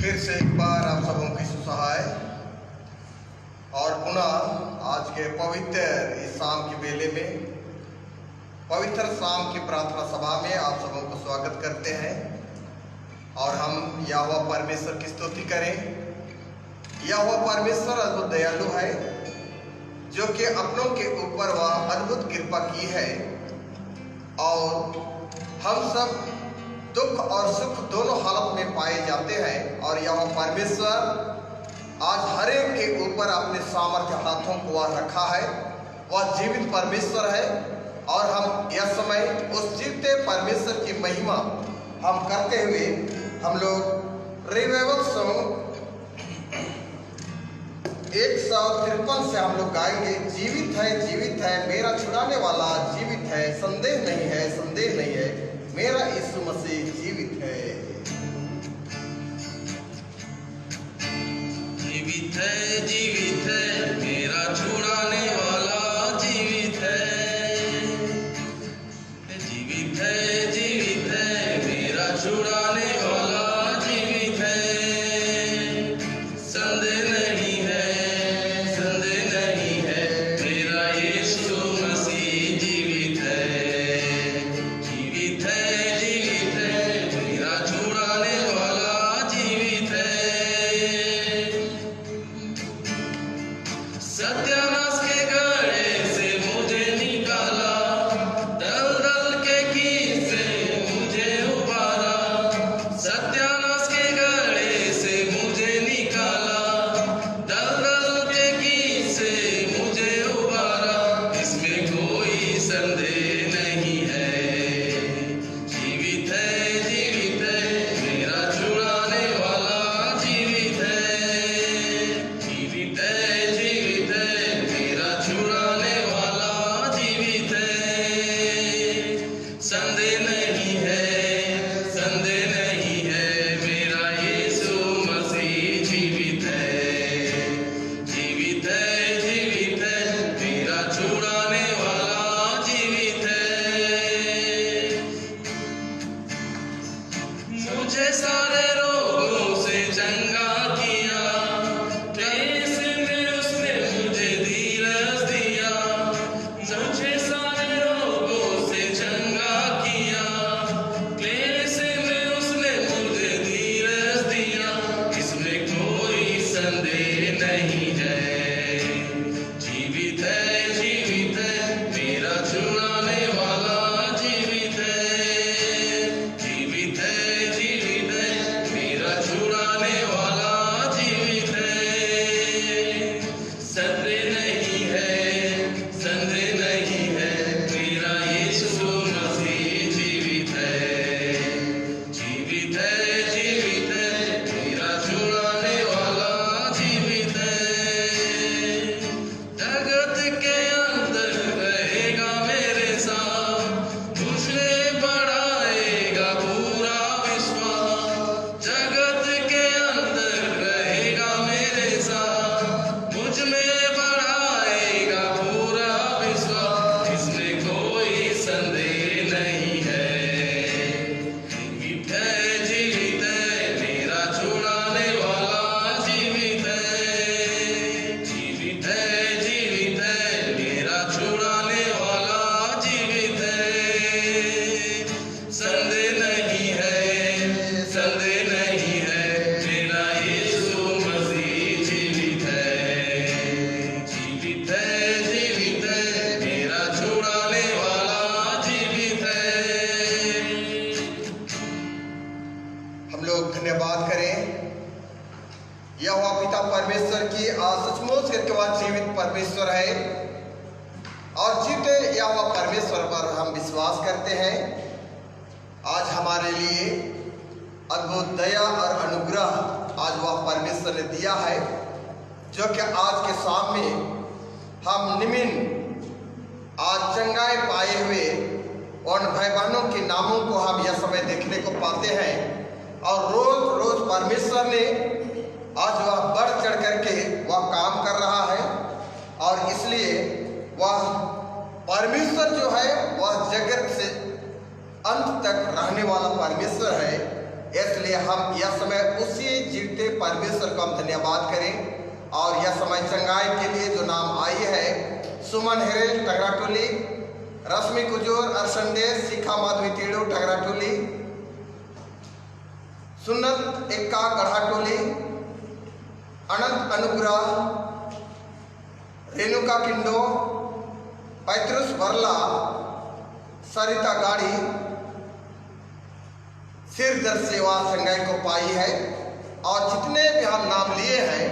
फिर से एक बार आप सबों की सुसहाय और पुनः आज के पवित्र इस शाम के बेले में पवित्र शाम की प्रार्थना सभा में आप सबों को स्वागत करते हैं और हम यहोवा परमेश्वर की स्तुति करें। यहोवा परमेश्वर अद्भुत दयालु है, जो कि अपनों के ऊपर वह अद्भुत कृपा की है और हम सब दुख और सुख दोनों हालत में पाए जाते हैं। और यहोवा परमेश्वर आज हर एक के ऊपर अपने सामर्थ्य हाथों को वह रखा है। वह जीवित परमेश्वर है और हम यह समय उस जीवते परमेश्वर की महिमा हम करते हुए हम लोग रिवाइवल सॉन्ग 153 से हम लोग गाएंगे। जीवित है मेरा छुड़ाने वाला, जीवित है, संदेह नहीं है, संदेह नहीं है, मेरा यीशु मसीह जीवित है। जीवित है मेरा छुड़ाने वाला, जीवित है, जीवित है मेरा छुड़ाने वाला, जीवित है, संदेह नहीं है, संदेह नहीं है, मेरा यीशु मसीह जीवित है, जीवित है मेरा छुड़ाने वाला, जीवित है। सत्यानाश के गड़े से मुझे निकाला, दलदल के कील से मुझे उबारा, सत्यानाश के गड़े से मुझे निकाला, दलदल के कील से मुझे उबारा, इसमें कोई संदेह नहीं है। जीवित है मेरा छुड़ाने वाला, जीवित है, जीवित है मेरा छुड़ाने वाला, जीवित है, संदेह नहीं है, संदेह नहीं है, मेरा यीशु मसीह जीवित है, जीवित है मेरा छुड़ाने वाला, जीवित है। मुझे सारे रोगों से चंगा किया, क्लेश में उसने मुझे धीरज दिया, मुझे सारे रोगों से चंगा किया, क्लेश में उसने मुझे धीरज दिया, इसमें कोई संदेह नहीं है। जीवित है मेरा छुड़ाने वाला, जीवित है, जीवित है मेरा छुड़ाने वाला, जीवित है, संदेह नहीं है, संदेह नहीं है, मेरा यीशु मसीह जीवित है, जीवित है मेरा छुड़ाने वाला, जीवित है। जगत के अंदर रहेगा मेरे साथ, मुझे बढ़ाएगा पूरा विश्वास, जगत के अंदर रहेगा मेरे साथ, मुझ में बढ़ाएगा पूरा विश्वास, इसमें कोई संदेह नहीं है। जीवित है मेरा छुड़ाने वाला, जीवित है, जीवित है मेरा छुड़ाने वाला, जीवित है, संदेह नहीं है, संदेह नहीं है, मेरा यीशु मसीह जीवित है, जीवित है मेरा छुड़ाने वाला, जीवित है। हम लोग धन्यवाद करें यहोवा पिता परमेश्वर की सचमुच करके वह जीवित परमेश्वर है और जीते यहोवा परमेश्वर पर हम विश्वास करते हैं। आज हमारे लिए अद्भुत दया और अनुग्रह आज वह परमेश्वर ने दिया है, जो कि आज के सामने हम निमिन आज चंगाई पाए हुए उन भाई बहनों के नामों को हम यह समय देखने को पाते हैं और रोज रोज परमेश्वर ने आज वह बढ़ चढ़ करके वह काम कर रहा है और इसलिए वह परमेश्वर जो है वह जगत से अंत तक रहने वाला परमेश्वर है। इसलिए हम यह समय उसी जीते परमेश्वर को हम धन्यवाद करें। और यह समय चंगाई के लिए जो नाम आई है, सुमन हेरेल टगराटोली, रश्मि कुजूर अरसंदेश, शिखा माधवी तेड़ो टगराटोली, सुन्नत एक्का गढ़ाटोली, अनंत अनुग्रह, रेणुका किंडो, पैतृस बरला, सरिता गाड़ी सिरदर्द सेवा संघाई को पाई है। और जितने भी हम नाम लिए हैं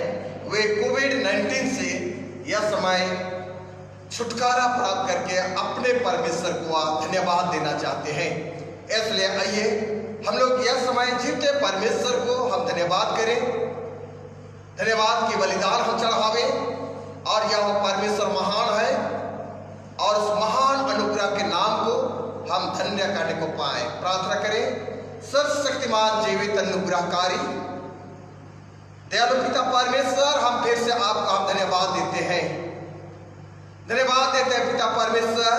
वे कोविड-19 से यह समय छुटकारा प्राप्त करके अपने परमेश्वर को धन्यवाद देना चाहते हैं। इसलिए आइए हम लोग यह समय जीते परमेश्वर को हम धन्यवाद करें, धन्यवाद की बलिदान हम चढ़ावे। और यह परमेश्वर महान है और उस महान अनुग्रह के नाम को हम धन्य करने को पाए। प्रार्थना करें। सर्वशक्तिमान जीवित अनुग्रहकारी दयालु पिता परमेश्वर, हम फिर से आपका हम धन्यवाद देते हैं, धन्यवाद देते हैं पिता परमेश्वर।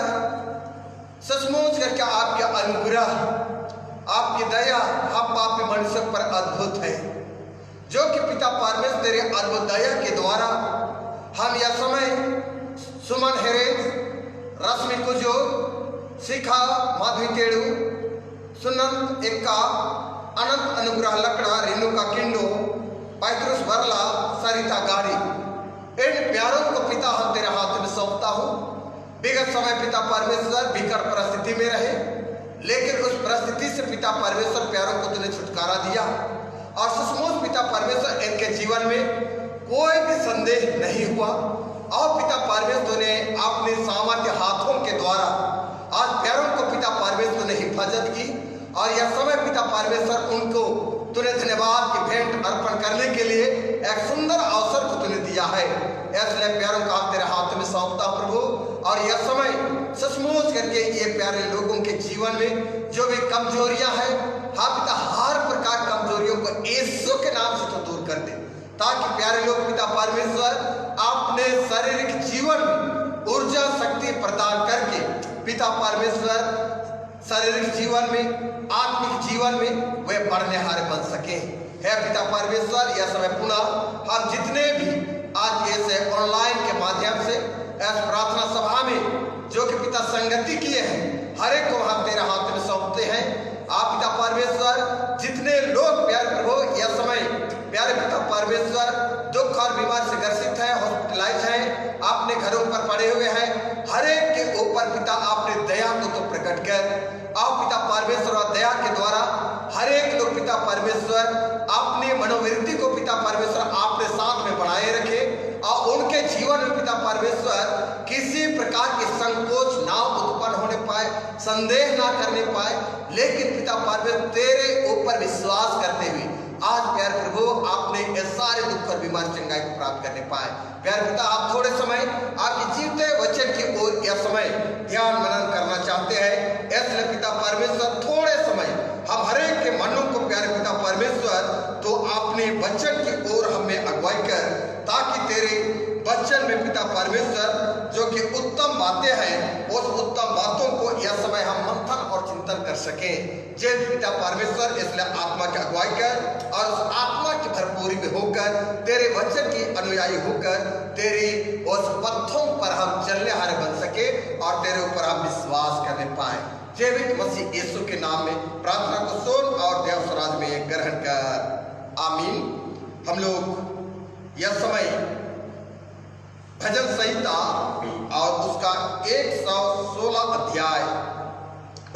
सचमुच करके आपके अनुग्रह, आपकी दया हम पापी मनुष्य पर अद्भुत है, जो कि पिता परमेश्वर तेरे अद्भुत दया के द्वारा हम यह समय सुमन हेरेज, रश्मि कुजूर, शिखा माधवी तेड़ू, सुनंत एक्का, अनंत अनुग्रह लकड़ा, रेणुका किंडो, पैतृस बरला, सरिता गाड़ी, इन प्यारों को पिता हम तेरे हाथ में सौंपता हूँ। विगत समय पिता परमेश्वर विकट परिस्थिति में रहे, लेकिन उस परिस्थिति से पिता परमेश्वर प्यारों को तूने छुटकारा दिया। और सचमुच पिता परमेश्वर इनके जीवन में कोई भी संदेह नहीं हुआ। और पिता परमेश्वर ने अपने सामर्थ्य हाथों के द्वारा आज प्यारों को पिता परमेश्वर ने हिफाजत की। और यह समय पिता परमेश्वर उनको तूने धन्यवाद की भेंट अर्पण करने के लिए एक सुंदर अवसर को तूने दिया है। इसलिए प्यारों का तेरे हाथ में सौंपता प्रभु। और यह समय सचमुच करके ये प्यारे लोगों के जीवन में जो भी कमजोरियां हैं, हाँ पिता, हर प्रकार कमजोरियों को यीशु के नाम से तो दूर कर दे, ताकि प्यारे लोग पिता परमेश्वर अपने शारीरिक जीवन में ऊर्जा शक्ति प्रदान करके पिता परमेश्वर शारीरिक जीवन में, आत्मिक जीवन में वे बढ़ने हारे बन सके। है पिता परमेश्वर, यह समय पुनः हम जितने भी आज ऐसे ऑनलाइन के माध्यम से इस प्रार्थना सभा में जो कि पिता संगति किए हैं, हर एक को हम तेरे हाथ में सौंपते हैं। आप पिता परमेश्वर जितने लोग प्यारे प्रभु यह समय प्यारे पिता परमेश्वर दुख और बीमारी से ग्रसित है, हॉस्पिटलाइज हैं, अपने घरों पर पड़े हुए हैं, हर एक के ऊपर पिता आपने दया को तो प्रकट कर आप पिता परमेश्वर और दया के द्वारा हर एक लोग पिता परमेश्वर अपनी मनोवृत्ति को पिता परमेश्वर आपने साथ में बढ़ाए रखे। और उनके जीवन में पिता परमेश्वर किसी प्रकार की संकोच ना उत्पन्न होने पाए, संदेह ना करने पाए, लेकिन पिता परमेश्वर तेरे ऊपर विश्वास करते हुए आज प्यार प्रभु आपने ये सारे दुख और बीमारी चंगाई को प्राप्त करने पाए। प्यार पिता, आप थोड़े समय आपके जीवते वचन की ओर यह समय ध्यान मनन करना चाहते हैं। इसलिए पिता परमेश्वर थोड़े समय हम हर एक के मनों को प्यारे पिता परमेश्वर तो अपने वचन की ओर हमें अगुवाई कर, ताकि तेरे वचन में पिता परमेश्वर जो कि उत्तम बातें हैं, उस उत्तम बातों को यह समय हम मंथन और चिंतन कर सकें। जय पिता परमेश्वर, इसलिए आत्मा की अगुवाई कर और उस आत्मा की भरपूरी में होकर तेरे वचन की अनुयायी होकर तेरी उस पथों पर हम चलने हारे बन सके और तेरे ऊपर हम विश्वास करने पाए। जैविक मसीह यीशु के नाम में प्रार्थना को सुन और देव स्वराज में ग्रहण कर, आमीन। हम लोग यह समय भजन संहिता और उसका 116 अध्याय,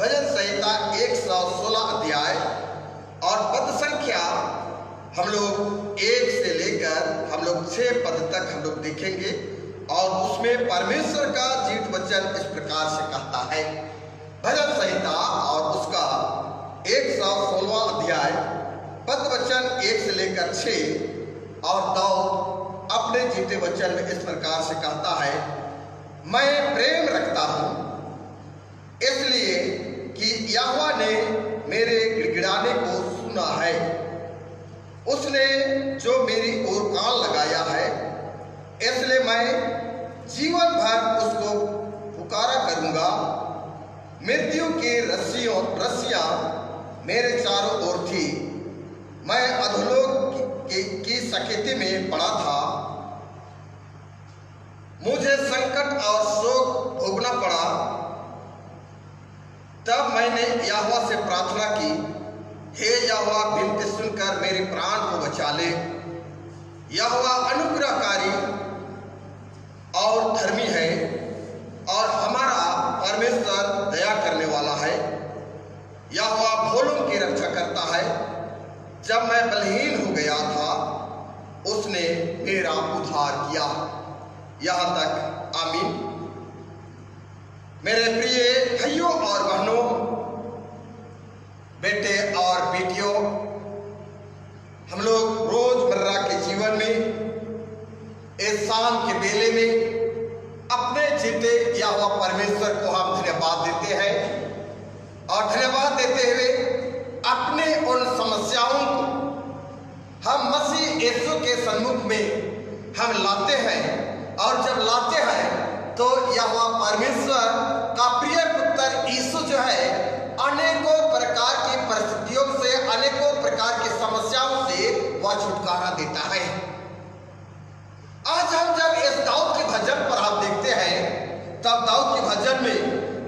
भजन संहिता 116 अध्याय और पद संख्या हम लोग 1 से लेकर हम लोग 6 पद तक हम लोग देखेंगे। और उसमें परमेश्वर का जीवित वचन इस प्रकार से कहता है। भजन संहिता और उसका 116 अध्याय पद वचन 1 से लेकर 6 और दाऊद अपने जीते वचन में इस प्रकार से कहता है, मैं प्रेम रखता हूं इसलिए कि यहोवा ने मेरे गिड़गिड़ाने को सुना है, उसने जो मेरी ओर कान लगाया है, इसलिए मैं जीवन भर उसको पुकारा करूंगा। मृत्यु की रस्सियां मेरे चारों ओर थी, मैं अधोलोक की सकेती में पड़ा था, मुझे संकट और शोक भोगना पड़ा। तब मैंने यहोवा से प्रार्थना की, हे यहोवा, विनती सुनकर मेरे प्राण को बचा ले। यहोवा अनुग्रहकारी और धर्मी है और हमारा परमेश्वर दया करने वाला है। यहोवा भोलों की रक्षा करता है। जब मैं बलहीन हो गया था, उसने मेरा उद्धार किया। यहाँ तक आमीन। मेरे प्रिय भाइयों और बहनों, बेटे और बेटियों, हम लोग रोजमर्रा के जीवन में इस शाम के बेले में अपने जीते यहोवा परमेश्वर को हम धन्यवाद देते हैं और धन्यवाद देते हुए अपने उन समस्याओं को हम मसीह यीशु के सन्मुख में हम लाते हैं। और जब लाते हैं तो यहोवा परमेश्वर का प्रिय पुत्र यीशु जो है अनेकों प्रकार की परिस्थितियों से, अनेकों प्रकार की समस्याओं से वह छुटकारा देता है। आज हम जब इस दाऊद के भजन पर आप देखते हैं, तब दाऊद के भजन में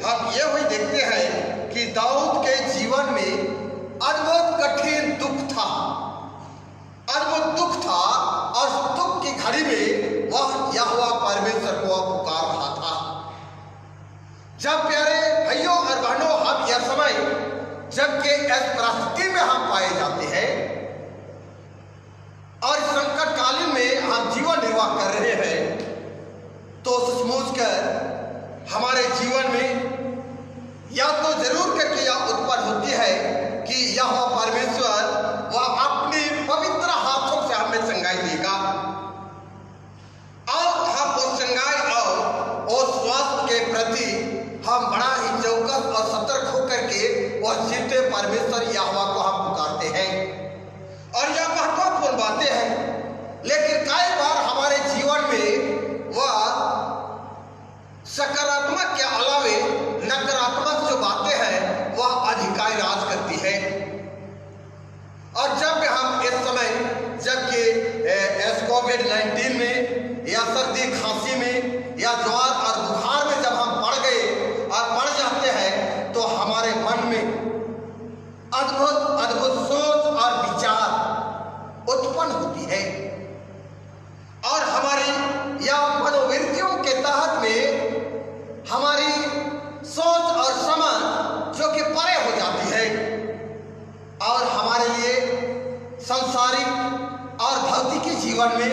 हम ये भी देखते हैं कि दाऊद के जीवन में अद्भुत कठिन दुख था, अद्भुत दुख था और दुख की घड़ी में वह यहोवा परमेश्वर को पुकार रहा था। जब प्यारे भाइयों और बहनों, हम यह समय जबकि इस परिस्थिति में हम पाए जाते हैं और संकट कालीन में हम जीवन निर्वाह कर रहे हैं, तो सचमुच कर हमारे जीवन में या तो जरूर करके यह उत्पन्न होती है कि यहोवा परमेश्वर वह अपनी पवित्र हाथों से हमें संगाई देगा और हम उस संगाई और उस स्वास्थ्य के प्रति हम बड़ा ही चौकस और सतर्क होकर के वह जीते परमेश्वर यहोवा को हम पुकारते हैं। और यह महत्वपूर्ण बातें हैं, लेकिन कई बार हमारे जीवन में वह सकारात्मक के अलावे नकारात्मक जो बातें हैं वह अधिकाई राज करती है। और जब हम इस समय जबकि इस कोविड-19 में या सर्दी खांसी में या ज्वार और बुखार में जब हम पड़ गए और पड़ जाते हैं, तो हमारे मन में अद्भुत अद्भुत सोच और विचार उत्पन्न होती है और हमारी या मनोवृत्तियों के तहत में हमारी सोच और समझ जो कि परे हो जाती है और हमारे लिए सांसारिक और भौतिकी जीवन में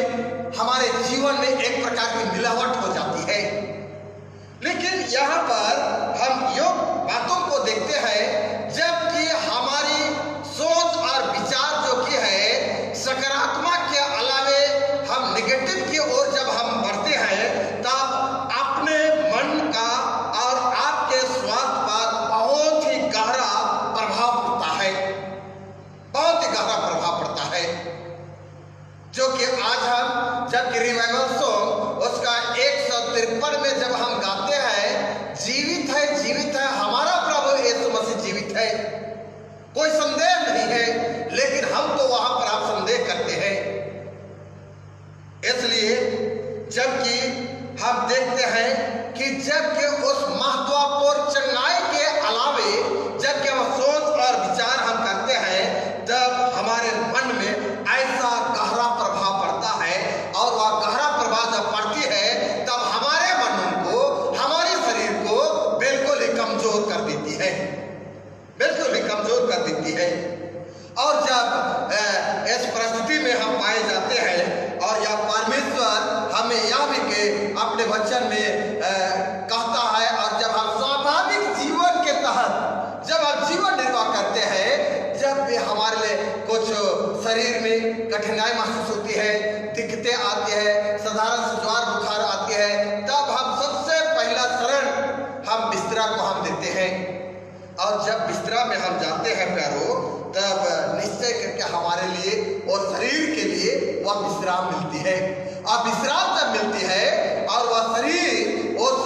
हमारे जीवन में एक प्रकार की मिलावट हो जाती है। लेकिन यहाँ पर हम योग बातों को देखते हैं, जबकि हमारी सोच और विचार जो कि है सकारात्मक के अलावे हम नेगेटिव की ओर जब हम बढ़ते हैं, तब अपने मन का और आपके स्वास्थ्य पर बहुत ही गहरा प्रभाव पड़ता है, बहुत ही गहरा प्रभाव पड़ता है। जो कि आज हम जब रिवाइवल सॉन्ग उसका 153 में जब हम गाते हैं, जीवित है हमारा प्रभु यीशु मसीह जीवित है, कोई संदेह नहीं है, लेकिन हम तो वहां पर आप संदेह करते हैं। इसलिए जबकि हम देखते हैं कि जबकि उस महत्वपूर्ण चंगाई के अलावे जबकि हम सोच और विचार हम करते हैं, तब हमारे मन में ऐसा गहरा प्रभाव पड़ता है और वह गहरा प्रभाव जब पड़ती है, तब हमारे मन को, हमारे शरीर को बिल्कुल ही कमजोर कर देती है, बिल्कुल ही कमजोर कर देती है। और जब इस परिस्थिति में हम पाए जाते हैं और यह परमेश्वर हमें यह भी के अपने वचन में कहता है, और जब हम स्वाभाविक जीवन के तहत जब हम जीवन निर्वाह करते हैं, जब भी हमारे लिए कुछ शरीर में कठिनाई महसूस होती है, दिक्कतें आती है, साधारण से ज्वार बुखार आती है, तब हम सबसे पहला शरण हम बिस्तरा को हम देते हैं। और जब बिस्तरा में हम जाते हैं प्यारो, तब निश्चय करके हमारे लिए और शरीर के लिए वह विश्राम मिलती है। और विश्राम जब मिलती है और वह शरीर उस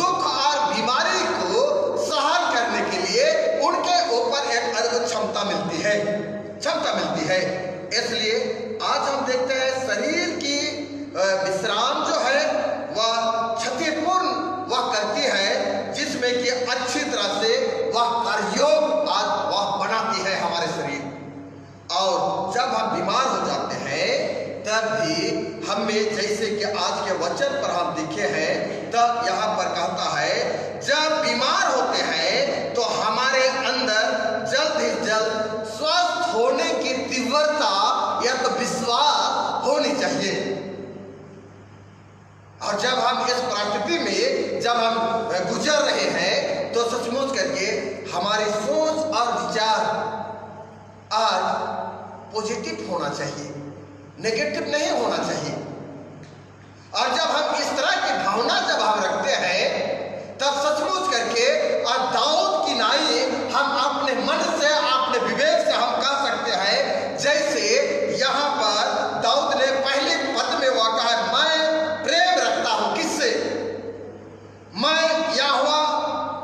दुख और बीमारी को सहन करने के लिए उनके ऊपर एक अद्भुत क्षमता मिलती है। क्षमता मिलती है। इसलिए आज हम देखते हैं शरीर की विश्राम जो है वह क्षतिपूर्ण वह करती है, जिसमें कि अच्छी तरह से वह कार्योग आज वह बनाती है हमारे शरीर। और जब हम बीमार हो जाते हैं तब भी हमें, जैसे कि आज के वचन पर हम देखे हैं, तब यहाँ पर कहता है जब बीमार होते हैं तो हमारे अंदर जल्द ही जल्द स्वस्थ होने की तीव्रता या तो विश्वास होनी चाहिए। और जब हम इस परिस्थिति में जब हम गुजर रहे हैं तो सचमुच करके हमारी सोच और विचार आज पॉजिटिव होना चाहिए, नेगेटिव नहीं होना चाहिए। और जब हम इस तरह की भावना जब हम रखते हैं तब सचमुच करके और दाऊद की नाई हम अपने मन से, अपने विवेक से हम कह सकते हैं, जैसे यहाँ पर दाऊद ने पहले पद में वह कहा, मैं प्रेम रखता हूं किससे? मैं यहोवा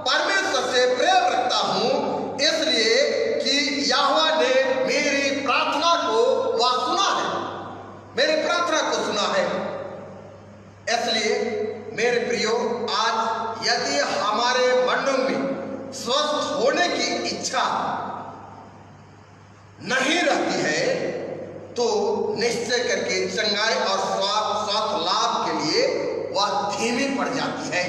परमेश्वर से प्रेम रखता हूं, इसलिए कि यहोवा ने मेरी प्रार्थना को वह सुना है, मेरी प्रार्थना को सुना है। इसलिए मेरे प्रियो, आज यदि हमारे मनों में स्वस्थ होने की इच्छा नहीं रहती है तो निश्चय करके चंगाई और स्वास्थ्य लाभ के लिए वह धीमी पड़ जाती है।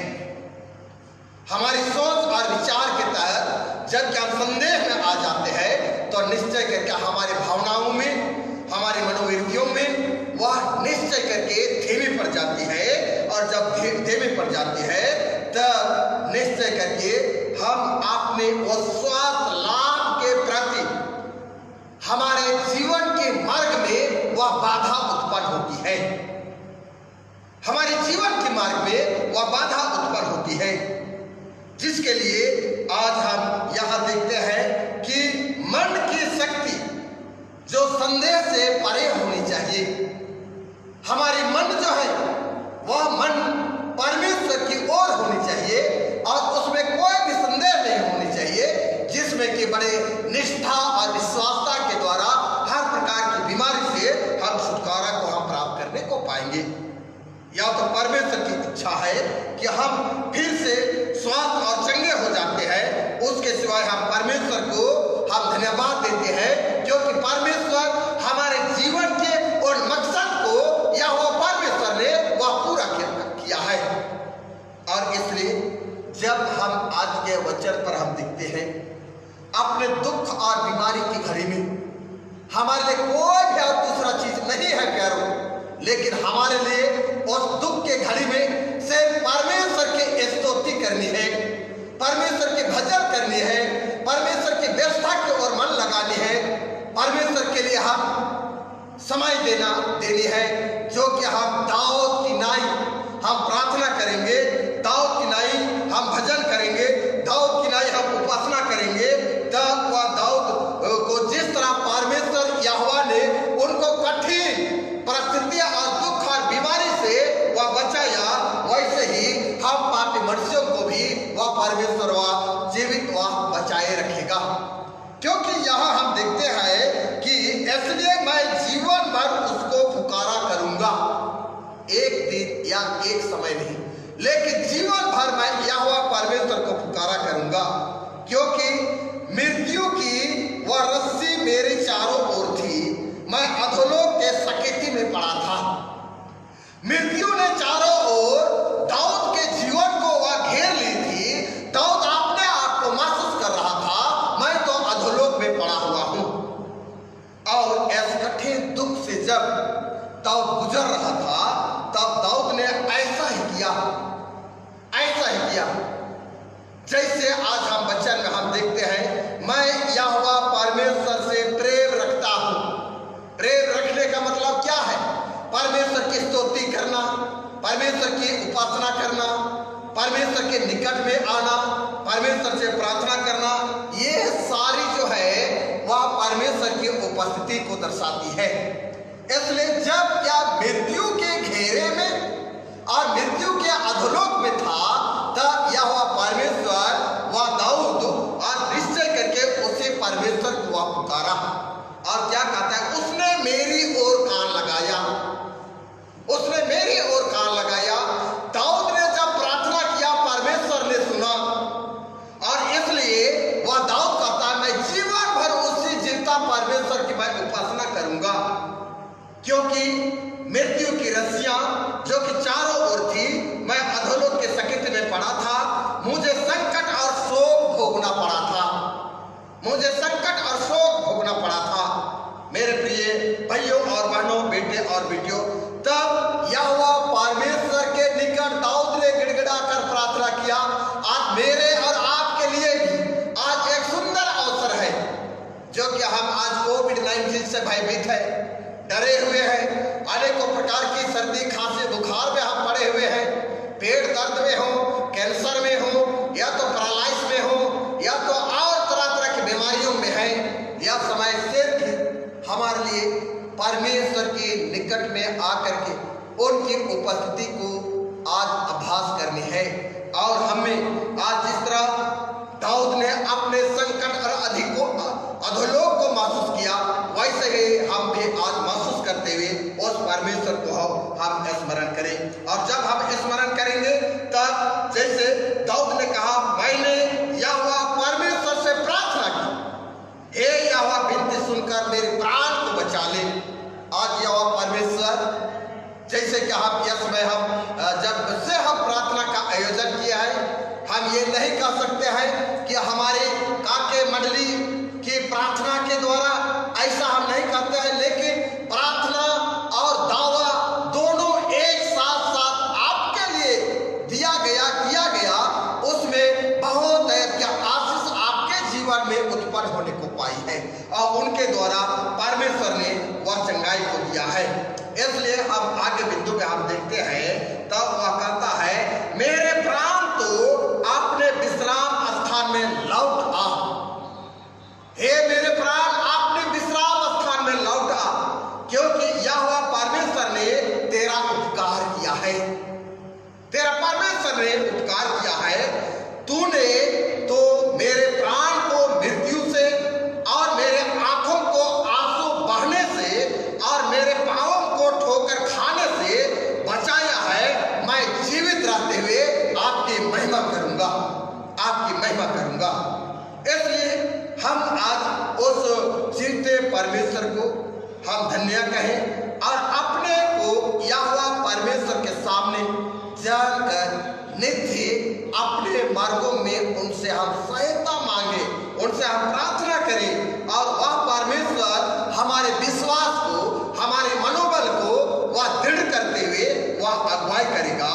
हमारी सोच और विचार के तहत जब हम संदेह में आ जाते हैं तो निश्चय करके हमारी भावनाओं में, हमारी मनोवृत्तियों में वह निश्चय करके धीमी पड़ जाती है। और जब धीमी पड़ जाती है तब निश्चय करके हम अपने स्वास्थ्य लाभ के प्रति हमारे जीवन के मार्ग में वह बाधा उत्पन्न होती है, हमारे जीवन के मार्ग में वह बाधा उत्पन्न होती है, जिसके लिए आज हम यहाँ देखते हैं कि मन की शक्ति जो संदेह से परे होनी चाहिए। हमारी मन जो है वह मन परमेश्वर की ओर होनी चाहिए और उसमें कोई भी संदेह नहीं होनी चाहिए, जिसमें कि बड़े निष्ठा और विश्वासता के द्वारा हर प्रकार की बीमारी से हम छुटकारा को हम प्राप्त करने को पाएंगे। या तो परमेश्वर की इच्छा है कि हम फिर से स्वस्थ और चंगे हो जाते हैं, उसके सिवाय हम परमेश्वर को हम धन्यवाद देते हैं, क्योंकि परमेश्वर हमारे जीवन के उन मकसद को या वो परमेश्वर ने वह पूरा किया है। और इसलिए जब हम आज के वचन पर हम देखते हैं, अपने दुख और बीमारी की घड़ी में हमारे लिए कोई भी और दूसरा चीज नहीं है प्यारों, लेकिन हमारे लिए उस दुख के घड़ी में सिर्फ परमेश्वर की स्तुति करनी है, परमेश्वर की भजन करनी है, परमेश्वर की व्यवस्था की ओर मन लगानी है, परमेश्वर के लिए हम समय देनी है। जो कि हम दाऊद की नाई हम प्रार्थना करेंगे, दाऊद की नाई हम भजन करेंगे, दाऊद की नाई हम उपासना करेंगे, तब वह दाऊद को जिस तरह परमेश्वर यहोवा ने उनको कठिन परिस्थितियां और दुख और बीमारी से वह बचाया, वैसे ही हम पापी मनुष्यों को भी वह परमेश्वर वह जीवित वह बचाए रखेगा। क्योंकि यहाँ हम देखते हैं कि इसलिए मैं जीवन भर उसको पुकारा करूंगा, एक दिन या एक समय नहीं, लेकिन जीवन भर मैं यहोवा परमेश्वर को पुकारा करूंगा, क्योंकि मृत्यु की वह रस्सी मेरे चारों ओर थी, मैं अधोलोक के सकेती में पड़ा था। मृत्यु ने चारों ओर दाऊद के जीवन को वह घेर ली थी। दाऊद अपने आप को महसूस कर रहा था, मैं तो अधोलोक में पड़ा हुआ हूं। और इस कठिन दुख से जब दाऊद गुजर रहा था, तब दाऊद ने ऐसा ही किया जैसे आज हम वचन में हम देखते हैं, मैं यहोवा परमेश्वर से प्रेम रखता हूं। प्रेम रखने का मतलब क्या है? परमेश्वर की स्तुति करना, परमेश्वर की उपासना करना, परमेश्वर के निकट में आना, परमेश्वर से प्रार्थना करना, ये सारी जो है वह परमेश्वर की उपस्थिति को दर्शाती है। इसलिए जब क्या मृत्यु के घेरे में और मृत्यु के अधोलोक में था, तब यहोवा परमेश्वर वह दाऊद और निश्चय करके उसे परमेश्वर को वह पुकारा। और क्या कहता है, उसने मेरी ओर कान लगाया, उसने मेरी ओर कान लगाया। दाऊद ने जब प्रार्थना किया परमेश्वर ने सुना, और इसलिए वह दाऊद कहता है मैं जीवन भर उसी जीविता परमेश्वर की मैं उपासना करूंगा, क्योंकि मृत्यु की रस्सियां जो कि चारों ओर थी, मैं अधोलोक के सकित में पड़ा था, मुझे संकट और शोक भोगना पड़ा था, मुझे संकट और शोक भोगना पड़ा था। मेरे प्रिय भाइयों और बहनों, बेटे और बेटियों, तब यहोवा परमेश्वर के निकट दाऊद ने गिड़गिड़ा कर प्रार्थना किया। आज मेरे और आपके लिए भी आज एक सुंदर अवसर है, जो कि हम आज कोविड-19 से भयभीत है, डरे हुए हैं, अनेकों प्रकार की सर्दी खांसी बुखार में हम पड़े हुए हैं, पेट दर्द में हो, कैंसर में हो, या तो पैरालाइज में हो, या तो और तरह तरह की बीमारियों में है। यह समय सिर्फ हमारे लिए परमेश्वर के निकट में आकर के उनकी उपस्थिति को आज अभ्यास करनी है। और हमें आज जिस तरह दाऊद ने अपने संकट और अधोलोक को महसूस किया, वैसे ही हम भी आज महसूस करते हुए उस परमेश्वर को हम स्मरण करें। और जब हम स्मरण करेंगे तब जैसे दाऊद ने कहा, मैंने यहोवा परमेश्वर से प्रार्थना की, हे यहोवा विनती सुनकर मेरे प्राण को बचा ले। आज यहोवा परमेश्वर, जैसे कि हम यह समय जब से हम प्रार्थना का आयोजन किया है, हम ये नहीं कह सकते हैं कि हमारे काके मंडली की प्रार्थना के द्वारा ऐसा हम नहीं करते हैं, लेकिन प्रार्थना और दावा दोनों एक साथ साथ आपके लिए दिया गया, उसमें बहुत आशीष आपके जीवन में उत्पन्न होने को पाई है, और उनके द्वारा परमेश्वर ने वह चंगाई को दिया है। इसलिए हम आगे बिंदु में हम देखते हैं, तब वह कहता है, मेरे प्राण तो अपने विश्राम स्थान में लौट आ। हे मेरे प्राण, अपने विश्राम स्थान में लौट आ, क्योंकि यहोवा परमेश्वर ने तेरा उपकार किया है, तेरा परमेश्वर ने उपकार किया है। तूने तो मेरे प्राण को मृत्यु से और मेरे आंखों को आंसू बहने से और मेरे पांवों को ठोकर खाने से बचाया है। मैं जीवित रहते हुए आपकी महिमा करूंगा, आपकी महिमा करूंगा। इसलिए हम आज उस जीवते परमेश्वर को हम धन्य कहें और अपने को यहोवा परमेश्वर के सामने जाकर नित्य अपने मार्गों में उनसे हम सहायता मांगे, उनसे हम प्रार्थना करें, और वह परमेश्वर हमारे विश्वास को, हमारे मनोबल को वह दृढ़ करते हुए वह अगुवाई करेगा।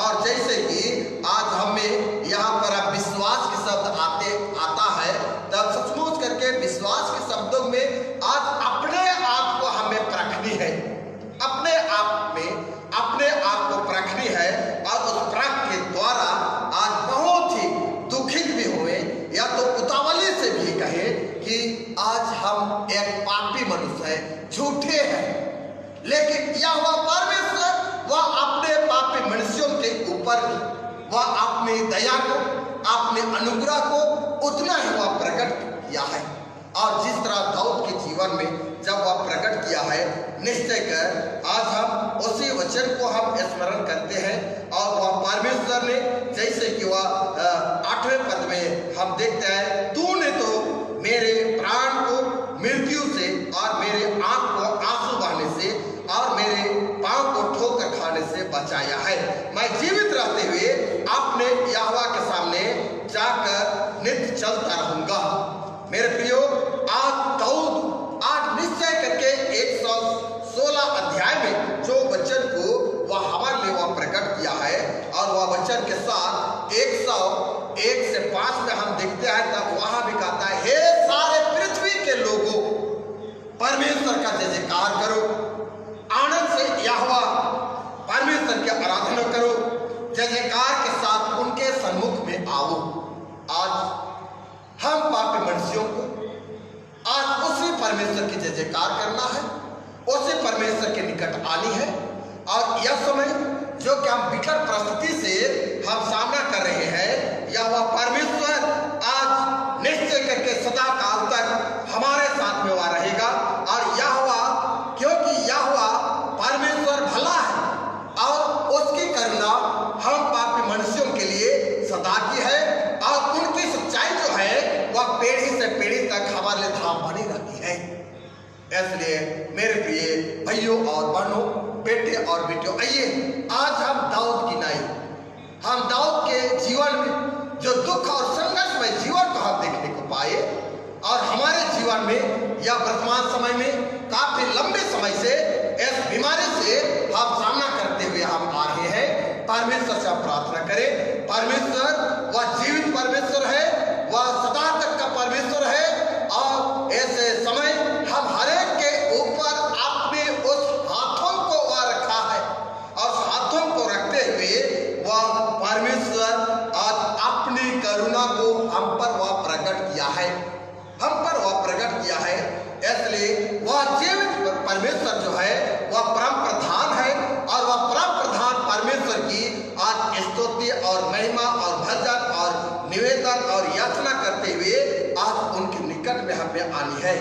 और जैसे कि आज हमें यहाँ पर अब विश्वास के शब्द आता है, तब सचमुच करके विश्वास के शब्दों में आज अपने आप को हमें परखनी है, अपने आप में अपने आप को परखनी है, और उस परख के द्वारा आज बहुत ही दुखित भी हुए, या तो उतावली से भी कहे कि आज हम एक पापी मनुष्य हैं, झूठे हैं, लेकिन यहोवा परमेश्वर वह अपने पापी मनुष्यों के ऊपर भी वह अपनी दया को, अपने अनुग्रह को उतना ही वह प्रकट किया है। और जिस तरह दाऊद के जीवन में जब वह प्रकट किया है, निश्चय कर आज हम उसी वचन को हम स्मरण करते हैं। और वह परमेश्वर ने, जैसे कि वह 8वें पद में हम देखते हैं, तूने तो मेरे प्राण को मृत्यु से और मेरे आंख को आंसू बहाने से और मेरे पांव को ठोकर खाने से बचाया है। मैं जीवित रहते हुए अपने यहोवा के सामने जाकर नित्य चलता रहूंगा। मेरे प्रियो, आज दाऊद आज निश्चय करके 116 अध्याय में जो वचन को वह हमारे लिए वह प्रकट किया है, और वह वचन के साथ 101 से 5 में हम देखते हैं, तब वहां भी कहता है, हे सारे पृथ्वी के लोगों, परमेश्वर का जय जयकार करो, आनंद से यहोवा परमेश्वर की आराधना करो, जय जयकार के साथ उनके सन्मुख में आओ। आज हम पापी मनुष्यों को आज उसी परमेश्वर की जय जयकार करना है, उसी परमेश्वर के निकट आनी है। और यह समय जो कि हम विकट परिस्थिति से हम सामना कर रहे हैं, या वह परमेश्वर आज निश्चय करके सदा काल तक हमारे साथ में वह रहेगा। इसलिए मेरे प्रिय भाइयों और बहनों, बेटे और बेटियों, आइए आज हम दाऊद की नाई, हम दाऊद के जीवन में जो दुख और संघर्षमय जीवन को हम देखने को पाए और हमारे जीवन में या वर्तमान समय में काफी लंबे समय से इस बीमारी से हम सामना करते हुए हम आ रहे हैं। परमेश्वर से हम प्रार्थना करें। परमेश्वर वह जीवित परमेश्वर है, वह सदा तक का परमेश्वर है और ऐसे समय हम हरेक के ऊपर अपने उस हाथों को वह रखा है और उस हाथों को रखते हुए वह परमेश्वर आज अपनी करुणा को हम पर वह प्रकट किया है, हम पर वह प्रकट किया है। इसलिए वह जीवित परमेश्वर जो है वह परम प्रधान है और वह परम प्रधान परमेश्वर की आज स्तुति और महिमा और भजन और निवेदन और याचना करते हुए आज उनके निकट में हमें आनी है।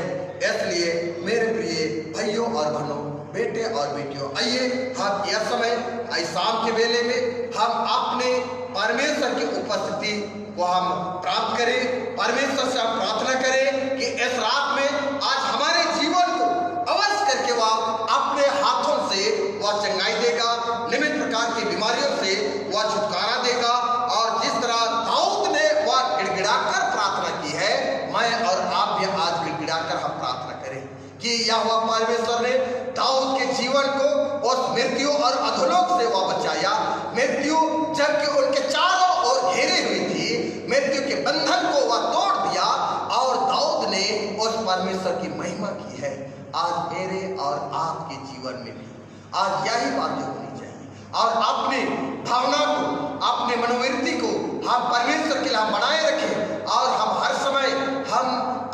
इसलिए मेरे प्रिय भाइयों और बहनों, बेटे और बेटियों, आइए हम यह समय आज शाम के वेले में हम अपने परमेश्वर की उपस्थिति को हम प्राप्त करें। परमेश्वर से हम प्रार्थना करें कि इस रात में आज हमारे जीवन को अवश्य करके वह अपने हाथों से वह चंगाई देगा, निम्न प्रकार की बीमारियों से वह छुटकारा देगा। और जिस तरह दाऊद ने वह गिड़गिड़ाकर प्रार्थना की है, मैं और आप भी आज गिड़गिड़ाकर हम प्रार्थना करें कि यहोवा परमेश्वर ने दाऊद के जीवन को उस मृत्यु और अधोलोक से वह बचाया। मृत्यु जबकि उनके चारों ओर घेरे हुई थी, मृत्यु के बंधन को वह तोड़ दिया और दाऊद ने उस परमेश्वर की महिमा की है। आज मेरे और आपके जीवन में भी आज यही बातें होनी चाहिए और अपनी भावना को, अपनी मनोवृत्ति को हम परमेश्वर के लिए हम बनाए रखें और हम हर समय हम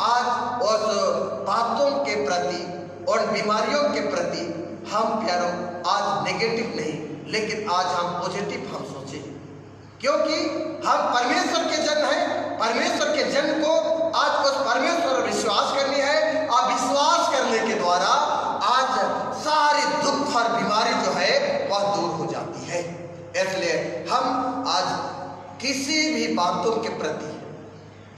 आज उस बातों के प्रति, उन बीमारियों के प्रति हम प्यारों आज नेगेटिव नहीं लेकिन आज हम पॉजिटिव हम सोचें, क्योंकि हम परमेश्वर के जन हैं। परमेश्वर के जन को आज उस परमेश्वर पर विश्वास करनी है और विश्वास करने के द्वारा आज सारी दुख और बीमारी जो है वह दूर हो जाती है। इसलिए हम आज किसी भी बातों के प्रति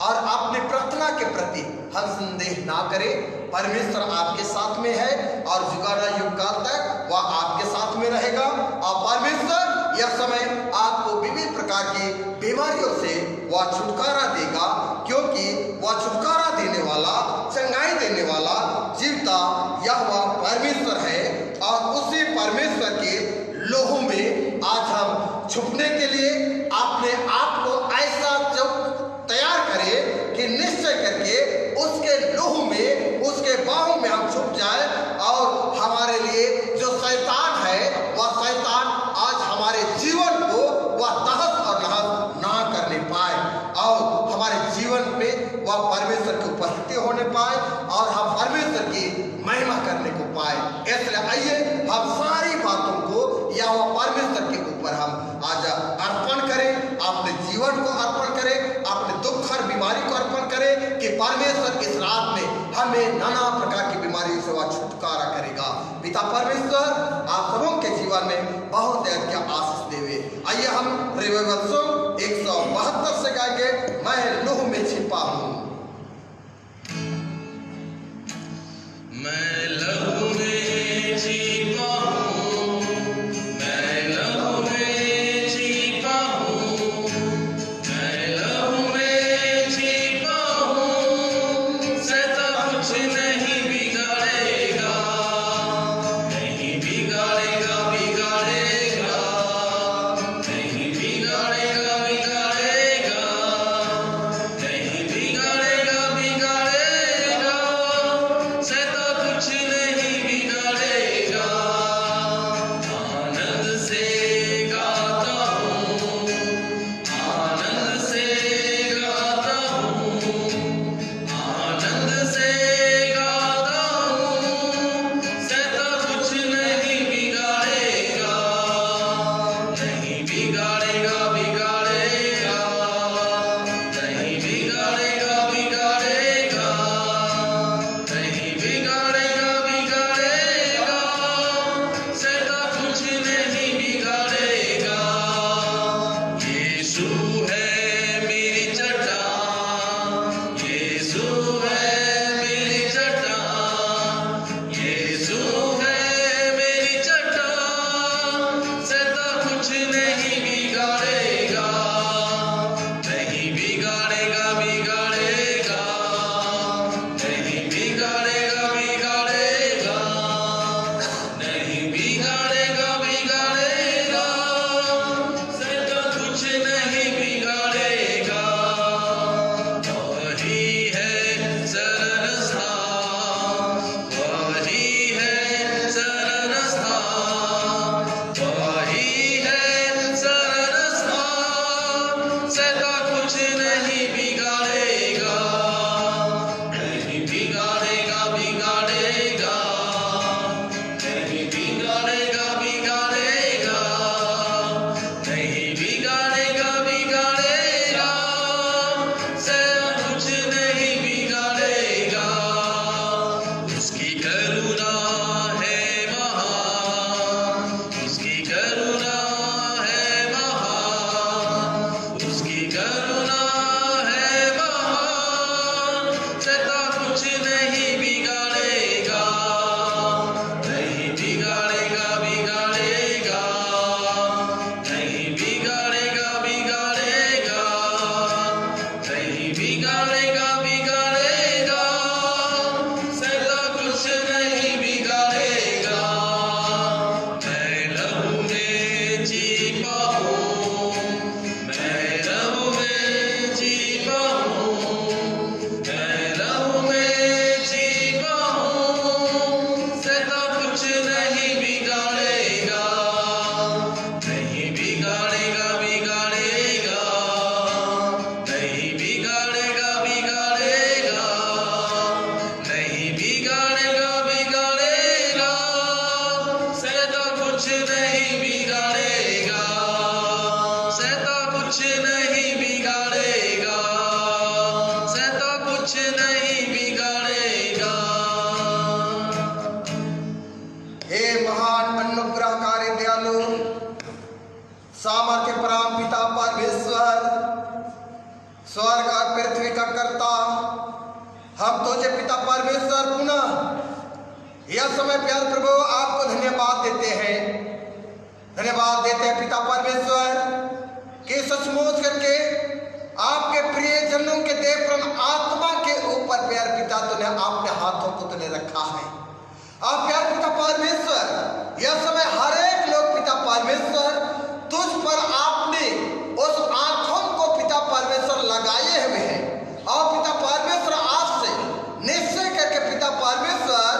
और अपनी प्रार्थना के प्रति हम संदेह ना करें। परमेश्वर आपके साथ में है और जुगाड़ा युग काल तक वह आपके साथ में रहेगा और परमेश्वर यह समय आपको विभिन्न प्रकार की बीमारियों से वह छुटकारा देगा, क्योंकि वह छुटकारा देने वाला, चंगाई देने वाला जीवता यहोवा परमेश्वर है। और उसी परमेश्वर के लोहू में आज हम छुपने के लिए अपने आप को ऐसा तैयार करें कि निश्चय करके उसके लोहू में, उसके बाहों में हम छुप जाए और हमारे लिए जो शैतान है वह शैतान आज हमारे जीवन को वह तहस और नहस ना करने पाए और हमारे जीवन में वह परमेश्वर की उपस्थिति होने पाए और हम परमेश्वर की महिमा करने को पाए। इसलिए आइए हम सारी बातों को या वह परमेश्वर के ऊपर हम आज अर्पण करें, अपने जीवन को अर्पण करें, अपने दुख और बीमारी को अर्पण करें कि परमेश्वर इस रात में हमें नाना प्रकार की बीमारियों से वह छुटकारा करेगा। पिता परमेश्वर आप सबों के जीवन में बहुत अधिक आशीष देवे। आइए हम रिवाइवल सॉन्ग 172 से गाएंगे, मैं लहू में छिपा हूँ। मैं लहू में छिपा हूँ, मैं लहू में छिपा हूँ, मैं लहू में छिपा हूँ। शैतान कुछ नहीं बिगाड़ेगा, नहीं बिगाड़ेगा, बिगाड़ेगा, नहीं बिगाड़ेगा, बिगाड़ेगा, नहीं बिगाड़ेगा, बिगाड़ेगा। शैतान कुछ समय प्यारे प्रभु आपको धन्यवाद देते हैं, धन्यवाद देते हैं पिता परमेश्वर कि सचमुच करके आपके प्रिय जनों के देवप्रण आत्मा के ऊपर प्यारे पिता तूने आपने हाथों को तूने रखा है। आप प्यारे पिता परमेश्वर यह समय हर एक लोग पिता परमेश्वर तुझ पर आपने उस आंखों को पिता परमेश्वर लगाए हुए हैं और पिता परमेश्वर आपसे निश्चय करके पिता परमेश्वर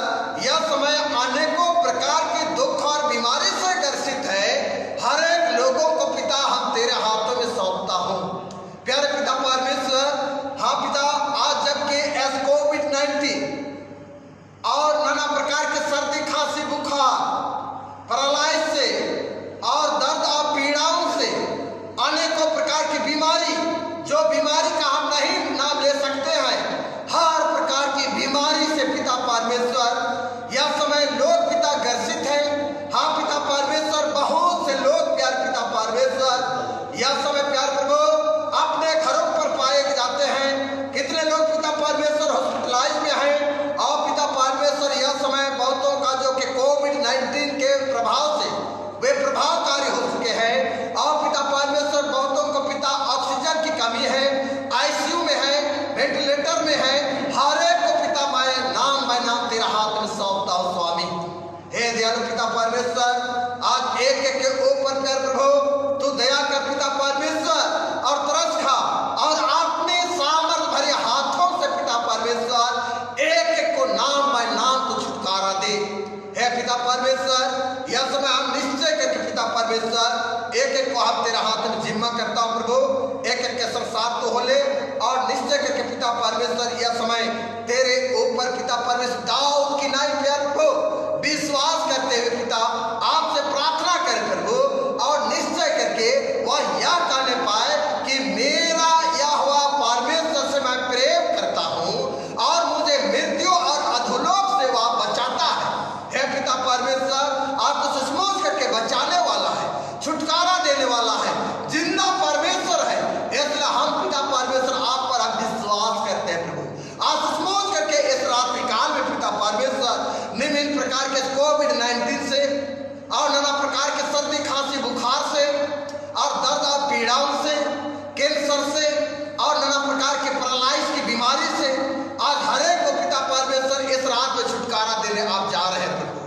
यह समय अनेकों प्रकार के दुख और बीमारी से ग्रसित है। हर एक लोगों को पिता हम तेरे हाथों में सौंपता हूँ प्यारे पिता परमेश्वर। हाँ पिता, आज जबकि कोविड-19 और नाना प्रकार के सर्दी खांसी बुखार पैरालाइज से और दर्द और पीड़ाओं से अनेकों प्रकार की बीमारी, जो बीमारी का हम नहीं नाम ले सकते हैं, हर प्रकार की बीमारी से पिता परमेश्वर यह समय लोग पिता ग्रसित हैं। हाँ पिता परमेश्वर, बहुत से लोग प्यार पिता परमेश्वर यह समय प्यार प्रभु अपने घरों पर पाए जाते हैं। कितने लोग पिता परमेश्वर हॉस्पिटलाइज में हैं और पिता परमेश्वर यह समय बहुतों का जो कि कोविड-19 के प्रभाव से वे प्रभावकारी हो चुके हैं और पिता परमेश्वर बहुतों को पिता ऑक्सीजन की कमी है, आईसीयू में है, वेंटिलेटर में है। हर एक को पिता मैं नाम तेरा हाथ में सौंपता हूँ स्वामी। हे दयालु पिता परमेश्वर, आज एक एक के ऊपर प्यार प्रभु तू दया कर पिता परमेश्वर और तरस खा और अपने सामर्थ भरे हाथों से पिता परमेश्वर एक एक को नाम बाय नाम तू छुटकारा दे। हे पिता परमेश्वर, यह समय हम निश्चय करके पिता परमेश्वर एक एक को आप तेरा हाथ में जिम्मा करता हूँ प्रभु, एक एक के संसार तो होले और निश्चय करके पिता परमेश्वर यह समय तेरे ऊपर पिता परमेश्वर दाऊद की नाई प्यार प्रभु विश्वास करते हुए पिता आपसे प्रार्थना करे प्रभु और निश्चय करके वह यह कहने पाए कि मेरा यहोवा परमेश्वर से मैं प्रेम करता हूँ और मुझे मृत्यु और अधोलोक से वह बचाता है। हे पिता परमेश्वर, आपको सचमुच करके बचाने वाला है, छुटकारा देने वाला है, जिंदा परमेश्वर है। इसलिए हम पिता परमेश्वर आप पर हम विश्वास करते हैं प्रभु। आप सचमुच करके इस रात्रि काल में पिता परमेश्वर निम्न प्रकार के कोविड-19 से और नाना प्रकार के सर्दी खांसी बुखार से और दर्द और पीड़ाओं से, कैंसर से और नाना प्रकार के पैरालाइज की बीमारी से आज हर एक को पिता परमेश्वर इस रात में छुटकारा देने आप जा रहे हैं प्रभु।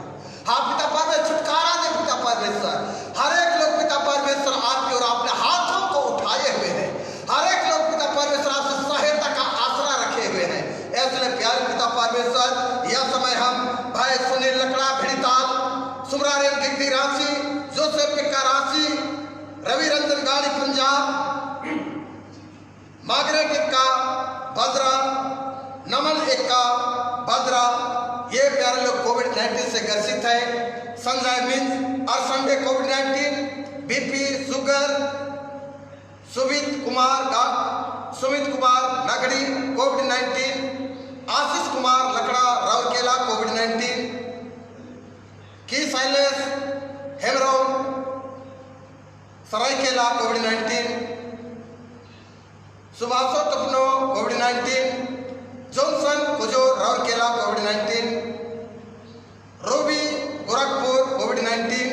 हाँ पिता परमेश्वर, छुटकारा दे पिता परमेश्वर। हर एक लोग पिता परमेश्वर आपकी और अपने हाथों को उठाए हुए हैं, हर एक लोग पिता परमेश्वर आपसे सहायता का आसरा रखे हुए हैं। इसलिए प्यारे पिता परमेश्वर यह समय हम भाई सुनील लकड़ा भिड़ीताल, सुमरारेन गिद्दी रांची, जोसेफ पिक्का रांची, रवि रंजन गाड़ी पंजाब, मागरेट इक्का बद्रा, नमन इक्का बद्रा, ये प्यारे लोग कोविड-19 से ग्रसित है। संजय मिंज और संडे कोविड-19, बीपी शुगर, सुमित कुमार नगड़ी कोविड-19, आशीष कुमार लकड़ा राउरकेला कोविड-19, की शैलेश हेमरौन सरायकेला कोविड-19, सुभाषो तपनो कोविड-19, जॉनसन कुजूर राउरकेला कोविड-19, रूबी गोरखपुर कोविड-19,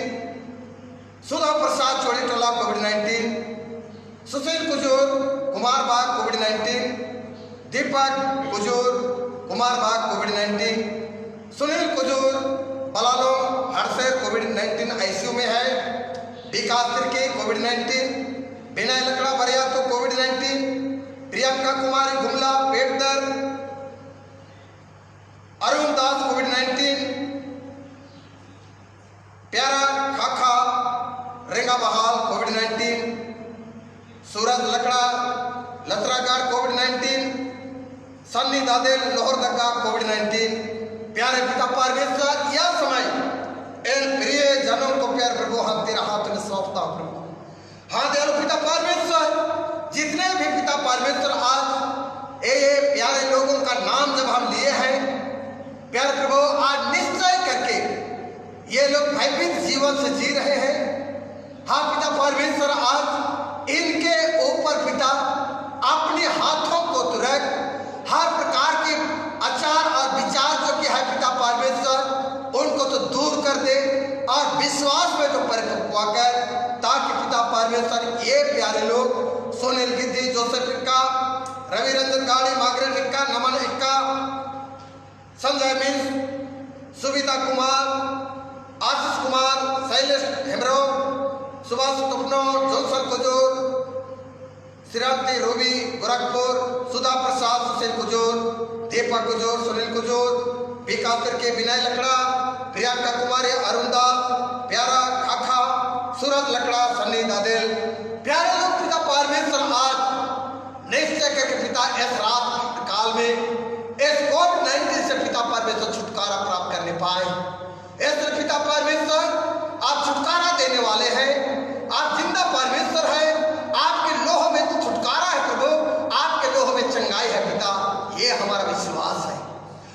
सुधा प्रसाद चोड़ीटोला कोविड-19, सुशील कुजूर कुमारबाग कोविड-19, दीपक कुजूर कुमारबाग कोविड-19, सुनील कुजूर बलालों हरसेर कोविड-19 आईसीयू में है, विकास तिर्की कोविड-19, विनय लकड़ा बरिया तो कोविड-19, प्रियंका कुमारी गुमला पेट दर्द, अरुण दास कोविड-19, प्यारा खाखा रेंगा बहाल कोविड-19, सूरज लकड़ा लतरागढ़ कोविड-19, सन्नी दादेल लोहरदगा कोविड-19। प्यारे पिता परमेश्वर, यह समय इन प्रिय जनों को प्यार प्रभु हम तेरा हाथ में सौंपता हूं प्रभु। हाँ दयालु पिता परमेश्वर, जितने भी पिता परमेश्वर आज ये प्यारे लोगों का नाम जब हम लिए हैं प्यारे प्रभु, आज निश्चय करके ये लोग भयभीत जीवन से जी रहे हैं। हाँ पिता परमेश्वर, आज इनके ऊपर पिता अपने हाथों को तू रख, हर प्रकार के आचार और विचार जो कि है पिता परमेश्वर उनको परमेश्वर ये प्यारे लोग सोनिल गिद्दी, जोसेफ इक्का, रवि रंजन गाड़ी, मार्गरेट इक्का, नमन इक्का, Sanjay mince, Suvita Kumar, Ashish Kumar, Shailesh Hemro, Subhash टुपनो, Johnson Kujur, श्रीरामती Ruby Gorakhpur, सुधा प्रसाद, सुशील कुजूर, दीपा कुजूर, सुनील कुजूर, बीकापुर के विनय लकड़ा, प्रियंका कुमारी, अरुण दास, प्यारा खाखा, सूरज लकड़ा, सन्नी दादेल। प्यारे लोग, पिता परमेश्वर आज निश्चय करके पिता इस रात काल में इस कोविड-19 से पिता परमेश्वर छुटकारा प्राप्त करने पाए। इसलिए पिता परमेश्वर आप छुटकारा देने वाले हैं। आप जिंदा परमेश्वर है। आपके लोह में तो छुटकारा है प्रभु, आपके लोह में चंगाई है पिता, ये हमारा विश्वास है।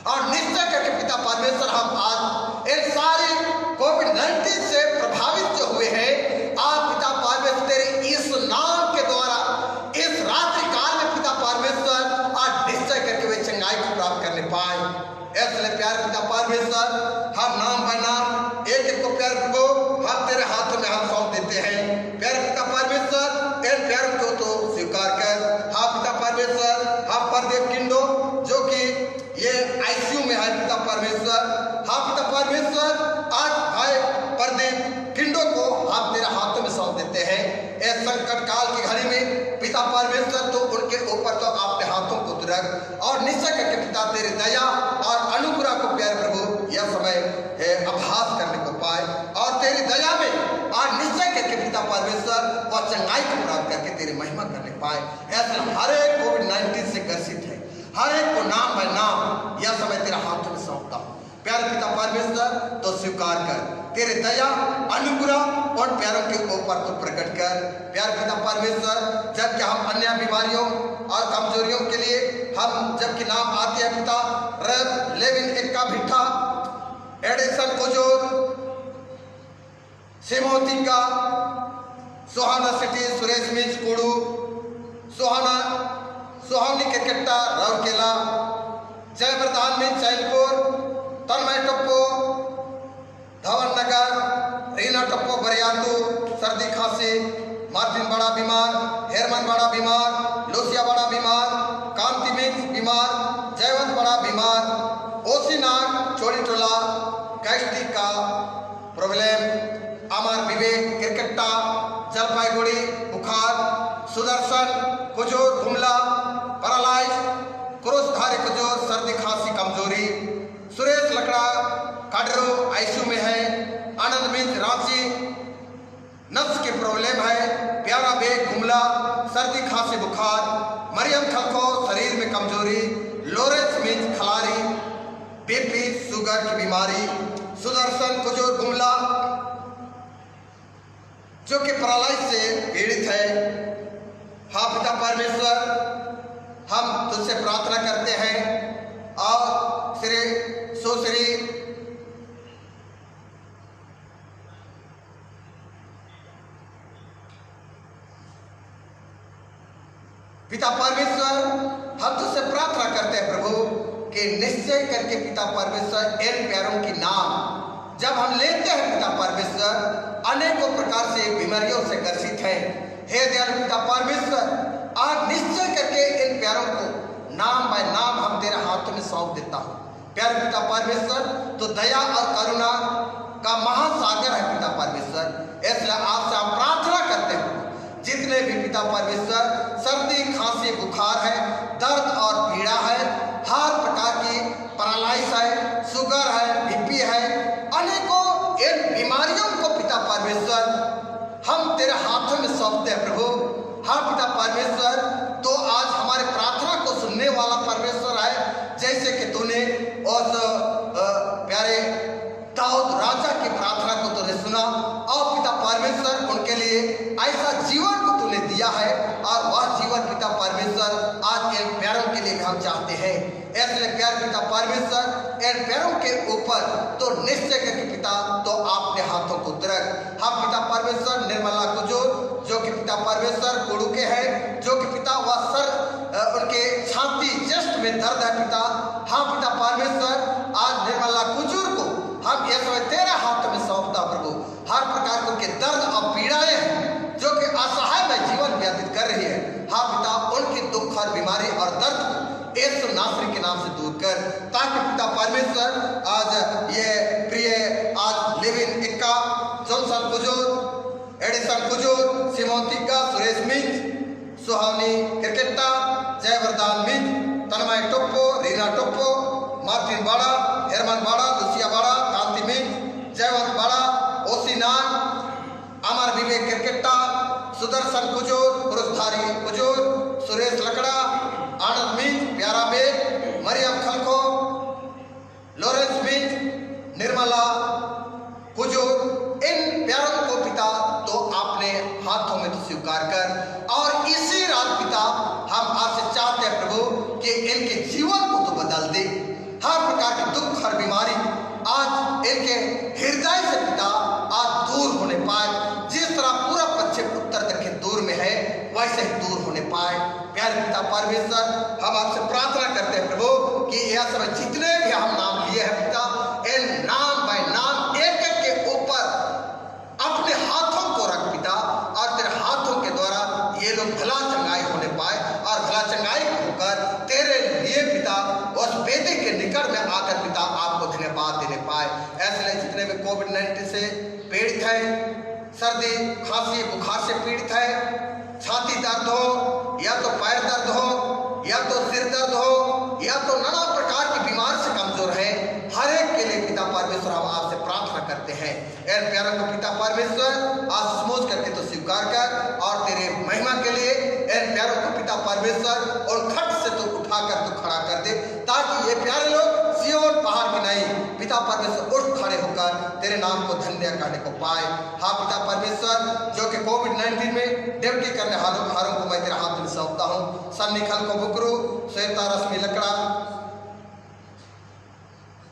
और निश्चय करके पिता परमेश्वर हम आज इन सारे कोविड-19 से प्रभावित जो हुए हैं, आप पिता परमेश्वर तेरे इस नाम के द्वारा इस रात्रि काल में पिता परमेश्वर आज निश्चय करके वे चंगाई को प्राप्त करने पाए। इसलिए प्यार पिता परमेश्वर हम नाम बाय नाम एक एक को प्यार को हम तेरे हाथों में हम सौंप देते हैं। प्यार पिता परमेश्वर इन प्यारों को तो स्वीकार कर। हाँ पिता परमेश्वर, हम परदेव किंडो जो कि ये आईसीयू में है पिता परमेश्वर, हाँ पिता परमेश्वर आज भाई परदेव किंडो को हम तेरे हाथों में सौंप देते हैं। इस संकट काल की घड़ी में पिता परमेश्वर तो उनके ऊपर तो अपने हाथों को रख और निश्चय करके पिता तेरी दया और अनुग्रह को प्यार प्रभु यह समय अभ्यास करने को पाए और तेरी दया में आज निश्चय करके पिता परमेश्वर और चंगाई को प्राप्त करके तेरी महिमा करने पाए। ऐसा हर एक कोविड-19 से ग्रसित है, हर एक को नाम बाय नाम यह समय तेरे हाथों में सौंपता हूँ। प्यारे पिता परमेश्वर तो स्वीकार कर, तेरे दया अनुग्रह और प्यारों के ऊपर तो प्रकट कर। प्यारे पिता परमेश्वर, जबकि हम अन्य बीमारियों और कमजोरियों के लिए हम जबकि नाम आते हैं पिता रब लेविन इक्का भिट्ठा, एडिसन कुजूर, सिमोती का, सुहाना सिटी, सुरेश मिंज कुड़ू, सुहावनी क्रिकेटा राउरकेला, जय प्रधान मिंज चैनपुर, तन्मय टप्पो धवन नगर, रीना टप्पो बरियातू, सर्दी खांसी, मार्टिन बड़ा बीमार, हेरमन बड़ा बीमार, लूसिया बड़ा बीमार, कांति मिंज बीमार, जयवंत बड़ा बीमार, ओसीनाग चोरी टोला, गैस्ट्री का प्रॉब्लम, अमर विवेक क्रिकेटा, जलपाईगुड़ी बुखार, सुदर्शन कुजूर गुमला पैरालाइज, क्रोसधारी कुजूर सर्दी खांसी कमजोरी, सुरेश लकड़ा काडरो आईसीयू में है, आनंद मिंज रांची नफ्स की प्रॉब्लम है, प्यारा बेग गुमला सर्दी खांसी बुखार, मरियम खलखो शरीर में कमजोरी, Lawrence Minj Khalari BP sugar की बीमारी, सुदर्शन कुजूर गुमला जो कि पैरालाइज से पीड़ित है। हाँ पिता परमेश्वर, हम तुझसे प्रार्थना करते हैं और सुश्री पिता परमेश्वर, हम तुझसे प्रार्थना करते हैं प्रभु कि निश्चय करके पिता परमेश्वर इन प्यारों की नाम जब हम लेते हैं पिता परमेश्वर, अनेकों प्रकार से बीमारियों से ग्रसित हैं। हे दयालु पिता परमेश्वर, आज निश्चय करके इन प्यारों को नाम बाय नाम हम तेरे हाथों में सौंप देता हूँ। प्यारे पिता परमेश्वर, तो दया और करुणा का महासागर है पिता परमेश्वर, इसलिए आपसे हम प्रार्थना करते हैं जितने भी पिता परमेश्वर सर्दी खांसी बुखार है, दर्द और पीड़ा है, हर प्रकार की पैरालाइज है, शुगर है, बीपी है, अनेकों इन बीमारियों को पिता परमेश्वर हम तेरे हाथों में सौंपते हैं प्रभु। हाँ पिता परमेश्वर, तो आज हमारे प्रार्थना को सुनने वाला परमेश्वर है, जैसे कि तूने उस प्यारे दाऊद राजा की प्रार्थना को तूने सुना और पिता परमेश्वर उनके लिए ऐसा जीवन को तूने दिया है और वह जीवन पिता परमेश्वर आज इन प्यारों के लिए हम चाहते हैं। इसलिए प्यार पिता परमेश्वर इन पैरों के ऊपर तो निश्चय करके पिता तो आपने हाथों को रख। हम पिता परमेश्वर निर्मला कुजूर जो कि पिता परमेश्वर कुड़ू के हैं, जो कि पिता वह सर उनके छाती चेस्ट में दर्द है पिता। हाँ पिता परमेश्वर, आज निर्मला कुजूर को हम यह समय तेरे हाथों में सौंपता प्रभु। हर प्रकार के दर्द और पीड़ाएं जो कि और बीमारी और दर्द को यीशु नासरी के नाम से दूर कर, ताकि पिता परमेश्वर आज ये प्रिय आज Livin Ekka, Johnson Kujur, Edison Kujur, Simon Tikka, Suresh Minz, Suhavani क्रिकेटा, जयवरदान मिंज, तन्मय टोप्पो, रीना टोप्पो, मार्टिन बाड़ा, हेरमन बाड़ा, लुसिया बाड़ा, कांति मिंज, जयवंत बाड़ा, ओसी नाग, अमर विवेक क्रिकेटा, सुदर्शन कुजूर, पुरुषधारी कुजूर, सुरेश लकड़ा, आनंद मिंज, प्यारा बेग, मरियम खलखो, लॉरेंस मिंज, निर्मला कुजूर, इन प्यारों को पिता तो आपने हाथों में तो स्वीकार कर, और इसी रात पिता हम आपसे चाहते हैं प्रभु कि इनके जीवन को तो बदल दे। हर प्रकार के दुख, हर बीमारी आज इनके हृदय से पिता आज दूर होने पाए। जिस तरह पूरा पश्चिम उत्तर दक्षिण दूर में है, वैसे ही दूर होने पाए। प्यारे पिता परमेश्वर, हम आपसे प्रार्थना करते हैं प्रभु कि यह समय जितने भी हम नाम लिए हैं पिता, इन नाम बाय नाम एक एक के ऊपर अपने हाथों को रख पिता, और तेरे हाथों के द्वारा ये लोग भला चंगाई होने पाए, और भला चंगाई होकर तेरे लिए पिता उस बेटे के निकट में आकर पिता आपको धन्यवाद देने पाए। ऐसे जितने भी कोविड-19 से पीड़ित है, सर्दी खांसी बुखार से पीड़ित है, छाती दर्द हो या तो पैर दर्द हो या तो सिर दर्द हो या तो नाना प्रकार की बीमारी से कमजोर है, हर एक के लिए पिता परमेश्वर हम आपसे प्रार्थना करते हैं। इन प्यारों को पिता परमेश्वर आज समझ करके तो स्वीकार कर, और तेरे महिमा के लिए इन प्यारों को पिता परमेश्वर और खट से तो उठाकर तो खड़ा कर दे, ताकि ये प्यारे लोग सिय्योन पहाड़ की नहीं पिता परमेश्वर उठ खड़े होकर तेरे नाम को धन्य करने को पाए। हाँ पिता परमेश्वर, जो कि कोविड-19 में ड्यूटी करने हारों को मैं तेरे हाथ में सौंपता हूँ। सन्नी खलखो बुकरू, श्वेता रश्मि लकड़ा,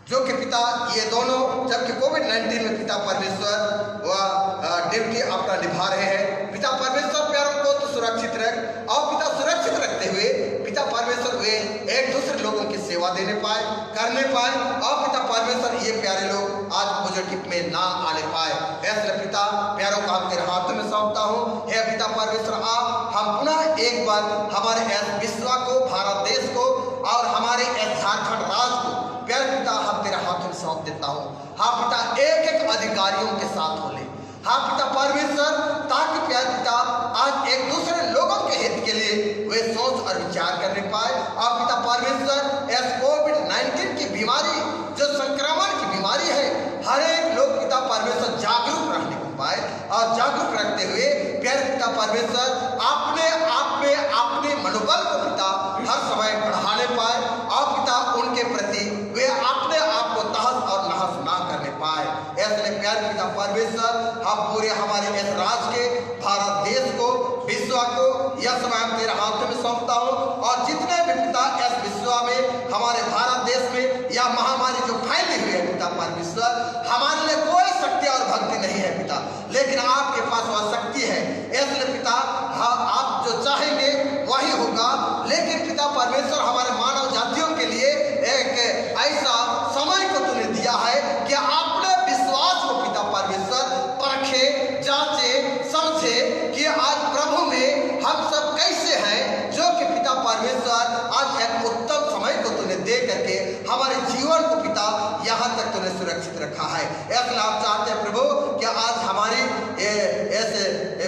जो कि पिता ये दोनों जबकि कोविड-19 में पिता परमेश्वर वह ड्यूटी अपना निभा रहे हैं। पिता परमेश्वर प्यारों को तो सुरक्षित रख, और पिता सुरक्षित रखते हुए पिता परमेश्वर वे एक दूसरे लोगों की सेवा देने पाए, करने पाए, और पिता परमेश्वर ये प्यारे लोग आज पॉजिटिव में ना आने पाए। ऐसे पिता प्यारों को हम तेरे हाथों में सौंपता हूँ। हे पिता परमेश्वर, आप हम पुनः एक बार हमारे विश्व को, भारत देश को, और हमारे झारखंड राज्य को प्यारे पिता हम तेरे हाथों में सौंप देता हूँ। हाँ पिता, एक एक अधिकारियों के साथ हो ले। हाँ पिता परमेश्वर, ताकि प्यारे पिता आज एक दूसरे लोगों के हित के लिए वे सोच और विचार करने पाए। और पिता परमेश्वर, इस कोविड-19 की बीमारी जो संक्रमण की बीमारी है, हर एक लोग पिता परमेश्वर जागरूक रहने को पाए, और जागरूक रखते हुए प्यारे पिता परमेश्वर अपने आप में अपने मनोबल को पिता हर समय बढ़ाने पाए, और पिता उनके प्रति वे अपने आप को तहस और नहस ना करने पाए। ऐसे प्यारे पिता परमेश्वर, हम पूरे हमारे इस राज्य के, भारत देश को, विश्व को यह समय हम तेरे हाथों में सौंपता हूँ। और जितने भी पिता इस विश्व में, हमारे भारत देश में यह महामारी जो फैली हुई है पिता परमेश्वर, हमारे लिए कोई शक्ति और भक्ति नहीं है पिता, लेकिन आपके पास वह शक्ति है। इसलिए पिता, हाँ आप जो चाहेंगे वही होगा। लेकिन पिता परमेश्वर, हमारे मानव जातियों के लिए एक ऐसा समय को तूने दिया है कि अपने विश्वास को पिता परमेश्वर परखे, जांचे, समझे कि आज प्रभु में हम सब कैसे हैं, जो कि पिता परमेश्वर आज एक उत्तम समय को तूने दे करके हमारे जीवन को पिता यहाँ तक तूने सुरक्षित रखा है। इसलिए आप चाहते हैं प्रभु कि आज हमारी ऐसे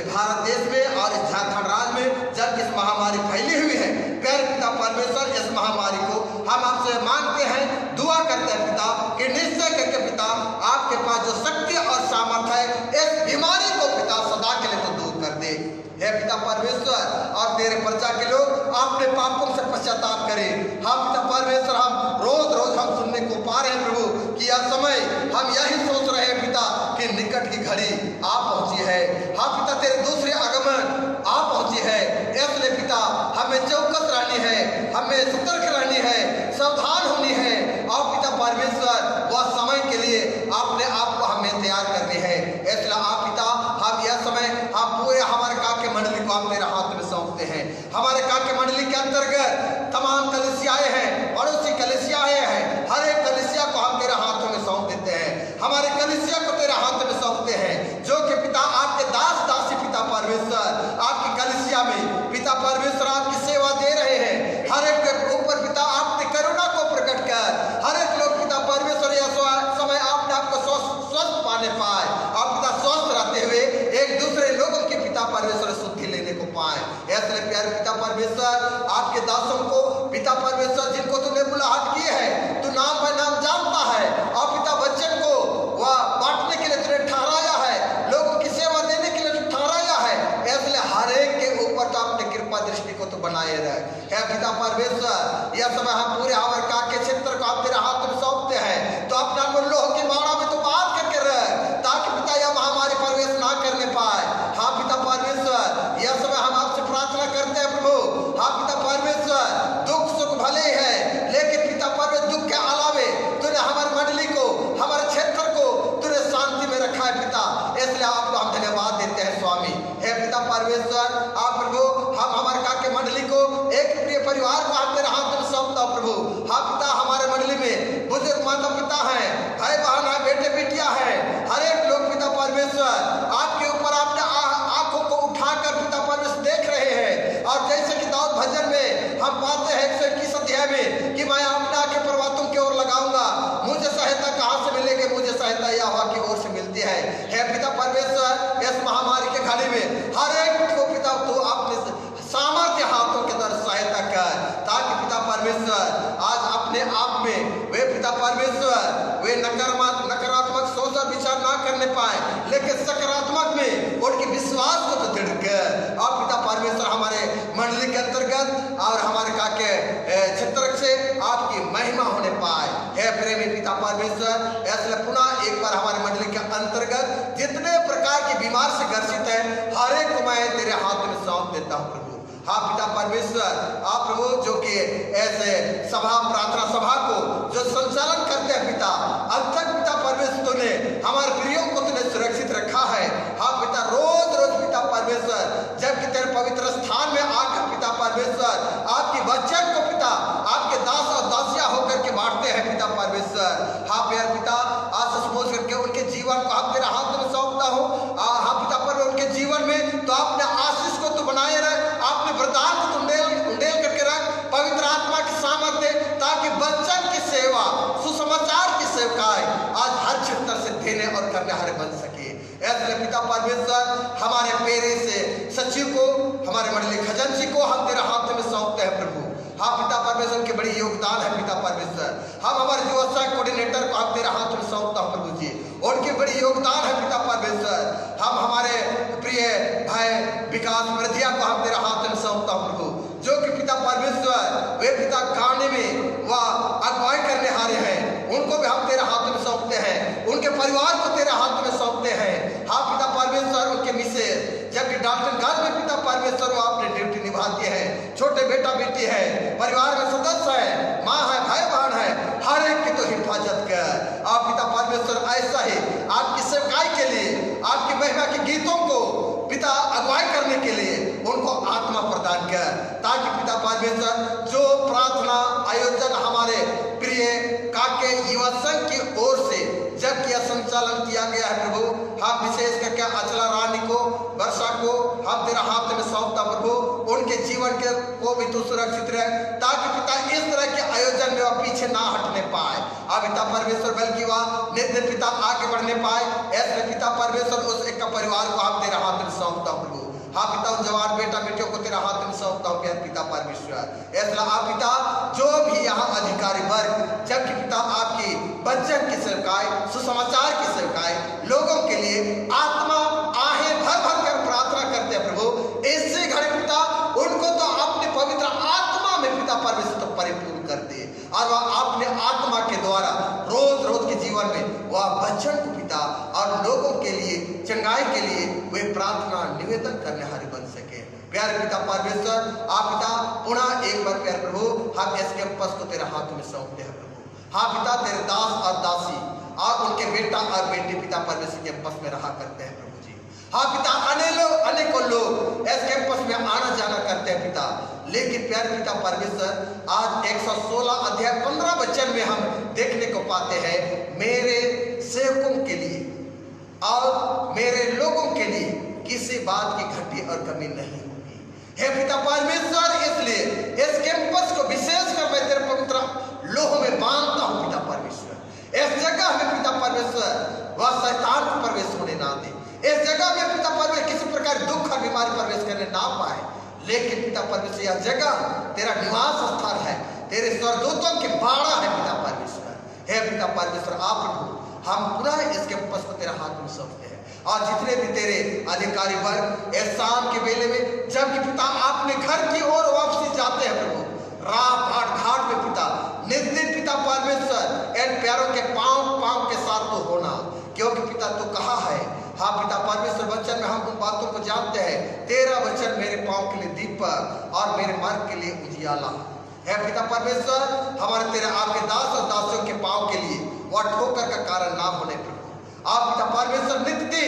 भारत देश में और इस झारखंड राज्य में जब इस महामारी फैली हुई है, प्यारे पिता परमेश्वर, इस महामारी को हम आपसे मांगते हैं, दुआ करते हैं पिता कि निश्चय करके पिता आपके पास जो शक्ति और सामर्थ है, इस बीमारी को पिता सदा के लिए तो दूर कर दे। हे पिता परमेश्वर, और तेरे प्रजा के लोग अपने पापों से पश्चाताप करें। हाँ पिता परमेश्वर, हम रोज रोज हम सुनने को पा रहे हैं प्रभु कि यह समय हम यही सोच रहे हैं पिता कि निकट की घड़ी आ पहुंची है। हाँ पिता, तेरे दूसरे आगमन आ पहुंची है। इसलिए पिता हमें चौकस रहनी है, हमें सतर्क रहनी है, सावधान होनी है। और पिता परमेश्वर, वह समय के लिए आपने आपको हमें तैयार करनी है। इसलिए आप पिता, हम यह समय हम पूरे हमारे काके मंडली को आप मेरे हाथ में सौंपते हैं। हमारे काके मंडली के अंतर्गत तमाम कलीसियाएं हैं, पड़ोसी कलीसियाएं हैं, हर एक कलीसिया को हम तेरे हाथों में सौंप देते हैं। हमारे कलीसिया को तेरे हाथ में सौंपते हैं, जो कि पिता आपके दास दासी पिता परमेश्वर आपकी कलीसिया में पिता परमेश्वर आपकी सेवा दे रहे हैं। परमेश्वर आपके दासों को पिता परमेश्वर जिनको तूने बुलाहट की है, तू नाम पर नाम जानता है, और पिता वचन को वह बांटने के लिए तूने ठहराया है, लोगों की सेवा देने के लिए तू ठहराया है, इसलिए हर एक के ऊपर तो अपने कृपा दृष्टि को तो बनाए रहे। है पिता परमेश्वर, यह समय हम पूरे अमेरिका के क्षेत्र को आप तेरे हाथ में सौंपते हैं, तो अपना लोह की माड़ा में तो बात करके रहे, ताकि पिता यह महामारी प्रवेश ना करने पाए। हाँ पिता परमेश्वर, यह समय हम आपसे प्रार्थना करते हैं प्रभु। हाँ पिता परमेश्वर, दुख सुख भले है, लेकिन पिता परमेश्वर दुख के अलावे तूने हमारी मंडली को, हमारे क्षेत्र को तूने शांति में रखा है पिता, इसलिए आपको हम धन्यवाद देते हैं स्वामी। हे पिता परमेश्वर, आप प्रभु हम हमारे का के मंडली को एक प्रिय परिवार को आप तेरे हाथ में सौंपता प्रभु। हाँ पिता, हमारे मंडली में बुजुर्ग माता पिता हैं, भाई बहन है, बेटे बेटियां हैं, हर एक लोग पिता परमेश्वर आपके ऊपर आपने आंखों को उठाकर पिता परमेश्वर देख रहे हैं। और जैसे कि दाऊद भजन में हम पाते हैं 121 अध्याय में कि मैं अपने आंखें पर्वतों की ओर लगाऊंगा, मुझे सहायता कहां से मिलेगी, मुझे सहायता यहोवा की ओर से मिलती है। हे पिता परमेश्वर, इस महामारी के घड़ी में हर एक को पिता तो आपने सामर्थ्य हाथों के द्वारा सहायता कर, ताकि पिता परमेश्वर आज अपने आप में वे पिता परमेश्वर वे नकारात्मक सोच और विचार ना करने पाए, लेकिन सकारात्मक में उनके विश्वास को तो दृढ़ कर। और पिता परमेश्वर हमारे मंडली के अंतर्गत और हमारे काके क्षेत्र से आपकी महिमा होने पाए। हे प्रेमी पिता परमेश्वर, इसलिए पुनः एक बार हमारे मंडली के अंतर्गत जितने प्रकार के बीमार से ग्रसित है, हर एक को मैं तेरे हाथ में सौंप देता हूँ प्रभु। हाँ पिता परमेश्वर, आप प्रभु जो कि ऐसे सभा प्रार्थना सभा को जो संचालन करते हैं पिता, अब तक पिता परमेश्वर तूने हमारे प्रियों को तूने सुरक्षित रखा है। हाँ पिता, रोज रोज पिता परमेश्वर जबकि तेरे पवित्र स्थान में आकर पिता परमेश्वर आपकी वचन को पिता आपके दास और दासियां होकर के बांटते हैं पिता परमेश्वर। हाँ प्यार पिता, आज सोच करके उनके जीवन को आप तेरे हाथ में सौंपता हूँ। हाँ पिता पर उनके जीवन में तो आपने आशीष को तो बनाए रख, आपने वरदान को तुम उंडेल करके रख, पवित्र आत्मा की सामर्थ्य, ताकि वचन की सेवा, सुसमाचार की सेवकाई आज हर क्षेत्र से देने और करने हारे बन सके। ऐसे पिता परमेश्वर हमारे पेरे से सचिव को, हमारे मंडली खजांची को हम तेरे हाथ में सौंपते हैं प्रभु। हाँ पिता परमेश्वर के बड़ी योगदान है पिता परमेश्वर, हम हमारे व्यवसाय कोऑर्डिनेटर को आप तेरे हाथ में सौंपता हूँ प्रभु जी, उनकी बड़ी योगदान है पिता परमेश्वर। हम हमारे प्रिय भाई विकास मरधिया को हम तेरे हाथ में सौंपता हूँ प्रभु, जो कि पिता परमेश्वर वे पिता गाने में वह अगुवाई करने हारे हैं, उनको भी हम तेरे हाथ में सौंपते हैं, उनके परिवार को तेरे हाथ में सौंपते हैं। हाँ पिता परमेश्वर, उनके मिसेज जबकि डॉक्टरगंज में पिता परमेश्वर वो अपने ड्यूटी निभाते हैं, छोटे बेटा बेटी है, परिवार में सदस्य है, माँ है, भाई बहन है, हर एक की तो हिफाजत कर। आप पिता परमेश्वर ऐसा ही आपकी सेवकाई के लिए, आपकी महिमा के गीतों को पिता अगुवाई करने के लिए उनको आत्मा प्रदान कर, ताकि पिता परमेश्वर जो प्रार्थना आयोजन हमारे प्रिय काके युवा संघ की ओर से जब यह संचालन किया गया है प्रभु, हम विशेष करके अचला रानी को, वर्षा को हम तेरा हाथ में सौंपता प्रभु, उनके जीवन के को भी तू सुरक्षित रहे, ताकि पिता इस तरह के आयोजन में वह पीछे ना हटने पाए। अब पिता परमेश्वर बल्कि वह नित्य पिता आगे बढ़ने पाए, ऐसे पिता परमेश्वर उस एक का परिवार को हम तेरा हाथ में सौंपता प्रभु। हाँ पिता, उन जवान बेटा बेटियों को तेरा हाथ में सौंपता हूँ पिता परमेश्वर। ऐसा आप पिता जो भी यहाँ अधिकारी वर्ग जबकि पिता आपकी वचन की सेवकाई, सुसमाचार की सेवकाई, लोगों के लिए आत्मा आहें भर भर कर प्रार्थना करते हैं प्रभु, इससे घड़ी पिता उनको तो अपने पवित्र आत्मा में पिता परमेश्वर तो परिपूर्ण कर दे, और वह अपने आत्मा के द्वारा रोज रोज के जीवन में वह वचन को पिता और लोगों के लिए चंगाई के लिए वे प्रार्थना निवेदन करने हारे बन सके। प्यारे पिता परमेश्वर, आप पिता पुनः एक बार प्यारे प्रभु हम इस कैंपस को तेरे हाथ में सौंपते हैं प्रभु। हाँ पिता, तेरे दास और दासी और उनके बेटा और बेटी पिता परमेश्वर कैंपस में रहा करते हैं प्रभु जी। हाँ पिता, अनेकों लोग इस कैंपस में आना जाना करते हैं पिता, लेकिन प्यारे पिता परमेश्वर आज 116 अध्याय 15 वचन में हम देखने को पाते हैं, मेरे सेवकों के लिए और मेरे लोगों के लिए किसी बात की घटी और कमी नहीं होगी। हे पिता परमेश्वर, इसलिए इस कैंपस को विशेष कर मैं तेरे पवित्र लोह में बांधता हूँ पिता परमेश्वर। इस जगह में पिता परमेश्वर वह शैतान को प्रवेश होने ना दे, इस जगह में पिता परमेश्वर किसी प्रकार दुख और बीमारी प्रवेश करने ना पाए, लेकिन पिता परमेश्वर यह जगह तेरा निवास स्थान है, तेरे स्वर्गदूतों के बाड़ा है पिता परमेश्वर। हे पिता परमेश्वर, आप प्रभु हम पुनः इसके पस को तेरा हाथ में सौंपते हैं। और जितने भी तेरे अधिकारी वर्ग इस शाम के बेले में जबकि पिता आपने घर की ओर वापसी जाते हैं प्रभु, राह घाट में पिता नित दिन पिता परमेश्वर इन प्यारों के पांव के साथ तो होना, क्योंकि पिता तू कहा है, हाँ पिता परमेश्वर वचन में हम उन बातों को जानते हैं, तेरा वचन मेरे पांव के लिए दीपक और मेरे मार्ग के लिए उजियाला है। पिता परमेश्वर, हमारे तेरे आपके दास और दासियों के पांव के लिए वह ठोकर का कारण ना होने प्रभु। आप पिता परमेश्वर नित्य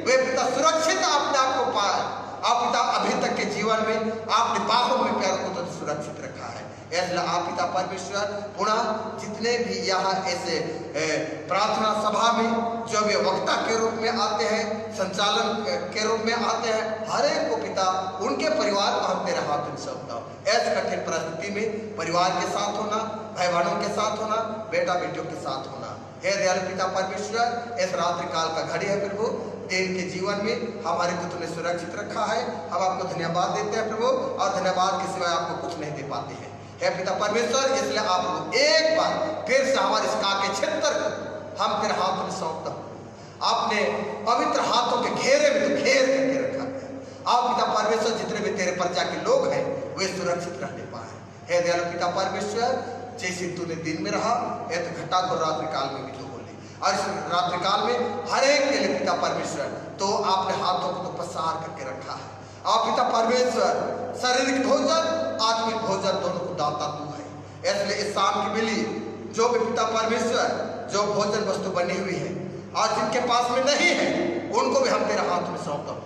वे पिता सुरक्षित अपने आप को पाए। आप पिता अभी तक के जीवन में आपने बाहों में प्यार को तो सुरक्षित रखा है। इसलिए आप पिता परमेश्वर पुनः जितने भी यहाँ ऐसे प्रार्थना सभा में जो वे वक्ता के रूप में आते हैं, संचालन के रूप में आते हैं, हर एक को पिता उनके परिवार को हम तेरे हाथ में सौंपता हूँ। ऐसी कठिन परिस्थिति में परिवार के साथ होना, भाई बहनों के साथ होना, बेटा बेटियों के साथ होना। हे दयालु पिता परमेश्वर, इस रात्रि काल का घड़ी है प्रभु, दिन के जीवन में हमारे को तुमने सुरक्षित रखा है। हम आपको धन्यवाद देते हैं प्रभु, और धन्यवाद के सिवाय आपको कुछ नहीं दे पाते हैं। हे पिता परमेश्वर, इसलिए आप एक बार फिर से हमारे इस काके क्षेत्र को हम तेरे हाथ में सौंपता हूँ। आपने पवित्र हाथों के घेरे में तो घेर करके रखा है। आप पिता परमेश्वर जितने भी तेरे प्रजा के लोग हैं वे सुरक्षित रहने पाए। हे दयालु पिता परमेश्वर, जैसे तूने दिन में रहा ये तो घटा को रात्रि काल में भी तो बोली, और इस रात्रि काल में हर एक के लिए पिता परमेश्वर तो आपने हाथों को तो पसार करके रखा है। आप पिता परमेश्वर शारीरिक भोजन आत्मिक भोजन दोनों को दाता तू है। इसलिए इस शाम की मिली जो भी पिता परमेश्वर जो भोजन वस्तु बनी हुई है और जिनके पास में नहीं है उनको भी हम तेरे हाथ में सौंपता हूँ।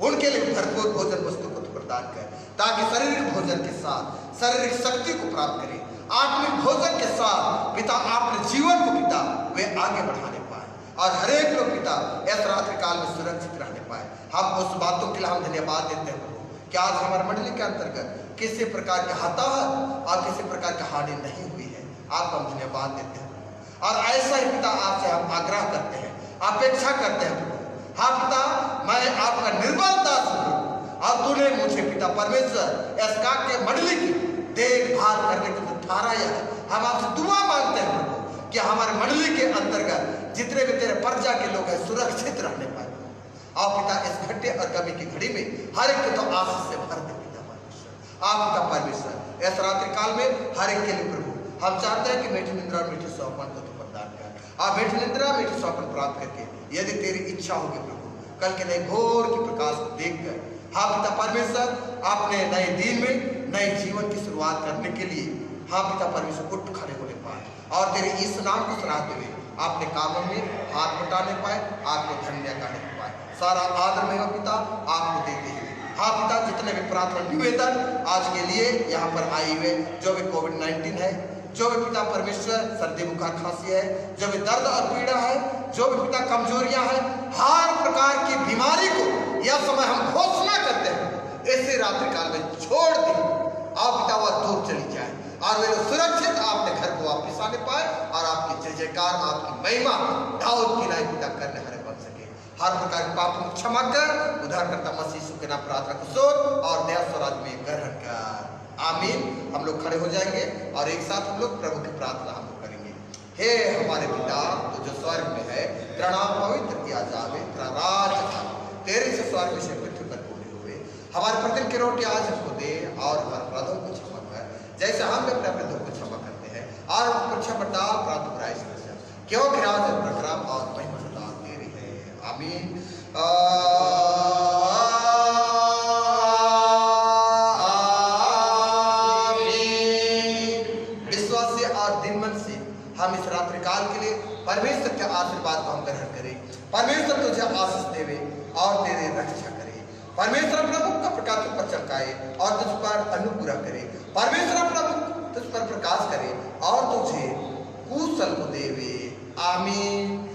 उनके लिए भरपूर भोजन वस्तु को प्रदान कर, ताकि शारीरिक भोजन के साथ शारीरिक शक्ति को प्राप्त करें, आत्मिक भोजन के साथ पिता अपने जीवन को पिता वे आगे बढ़ाने पाए, और हर एक लोग पिता इस रात्रि काल में सुरक्षित रहने पाए। हम उस बातों के लिए हम धन्यवाद देते हैं कि आज हमारे मंडली के अंतर्गत किसी प्रकार के हताहत और किसी प्रकार की हानि नहीं हुई है। आपको हम धन्यवाद देते हैं, और ऐसा ही पिता आपसे हम आग्रह करते हैं, अपेक्षा करते हैं प्रभु। हाँ पिता, मैं आपका निर्बल दास हूँ, और तूने मुझे पिता परमेश्वर इस के मंडली की देखभाल करने के लिए ठहराया है। हम आपसे दुआ मांगते हैं प्रभु कि हमारे मंडली के अंतर्गत जितने भी तेरे प्रजा के लोग हैं सुरक्षित रहने पाए। आप पिता इस घटे और कमी की घड़ी में हर एक को तो आशीष से भर दे पिता परमेश्वर। आप पिता परमेश्वर इस रात्रि काल में हर एक के लिए प्रभु हम चाहते हैं कि मीठी निद्रा और मीठी सौंपन को तो प्रदान कर। आप मीठी निद्रा मीठी सौंपन प्राप्त करके यदि तेरी इच्छा होगी प्रभु कल के नए घोर की प्रकाश को देख कर, हाँ पिता परमेश्वर, आपने नए दिन में नए जीवन की शुरुआत करने के लिए हाँ पिता परमेश्वर उठ खड़े होने पाए, और तेरे इस नाम को सराहते हुए आपने कामों में हाथ बटाने पाए, आपको धन्य करने पाए। सारा आदर में पिता आपको देते हैं। हाँ पिता, जितने भी प्रार्थना निवेदन आज के लिए यहाँ पर आए हुए, जो भी कोविड-19 है, जो भी पिता परमेश्वर सर्दी बुखार खांसी है, जो भी दर्द और पीड़ा है, जो भी पिता कमजोरियां हैं, हर प्रकार की बीमारी को यह समय हम घोषणा करते हैं ऐसे रात्रि काल में छोड़ दें, आप पिता वह दूर चली जाए, और वे सुरक्षित अपने घर को वापस आने पाए, और आपकी जय जयकार आपकी महिमा दाऊद की नाई पिता करने हरे बन सके। हर प्रकार के पापों को क्षमा कर उद्धारकर्ता मसीह यीशु के नाम प्रार्थना को सोच और दया स्वराज में ग्रहण कर, आमीन। हम लोग खड़े हो जाएंगे और एक साथ हम लोग प्रभु की प्रार्थना हम लोग करेंगे। हे हमारे पिता तो जो स्वर्ग में है, तेरा नाम पवित्र किया जावे, तेरा राज आवे, तेरे से स्वर्ग से पृथ्वी पर पूरी हुए। हमारे प्रतिदिन की रोटी आज हमको दे, और हमारे अपराधों को क्षमा कर जैसे हम भी अपने अपराधों को क्षमा करते हैं, और हमको क्षमा डाल प्राप्त बुराई से, क्योंकि राज प्रणाम और महिमा सदा तेरी है, आमीन। हम इस रात्रि काल के लिए परमेश्वर के आशीर्वाद को हम ग्रहण करें। परमेश्वर तुझे आशीष देवे और तेरे रक्षा करे। परमेश्वर अपना मुख का प्रकाश तुझ पर चमकाए और तुझ पर अनुग्रह करे। परमेश्वर अपना मुख तुझ पर प्रकाश करे और तुझे कुशल को देवे, आमीन।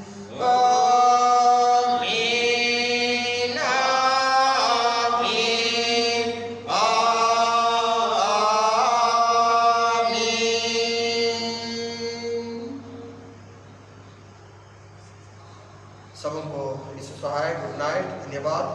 सबको इस सहाय गुड नाइट, धन्यवाद।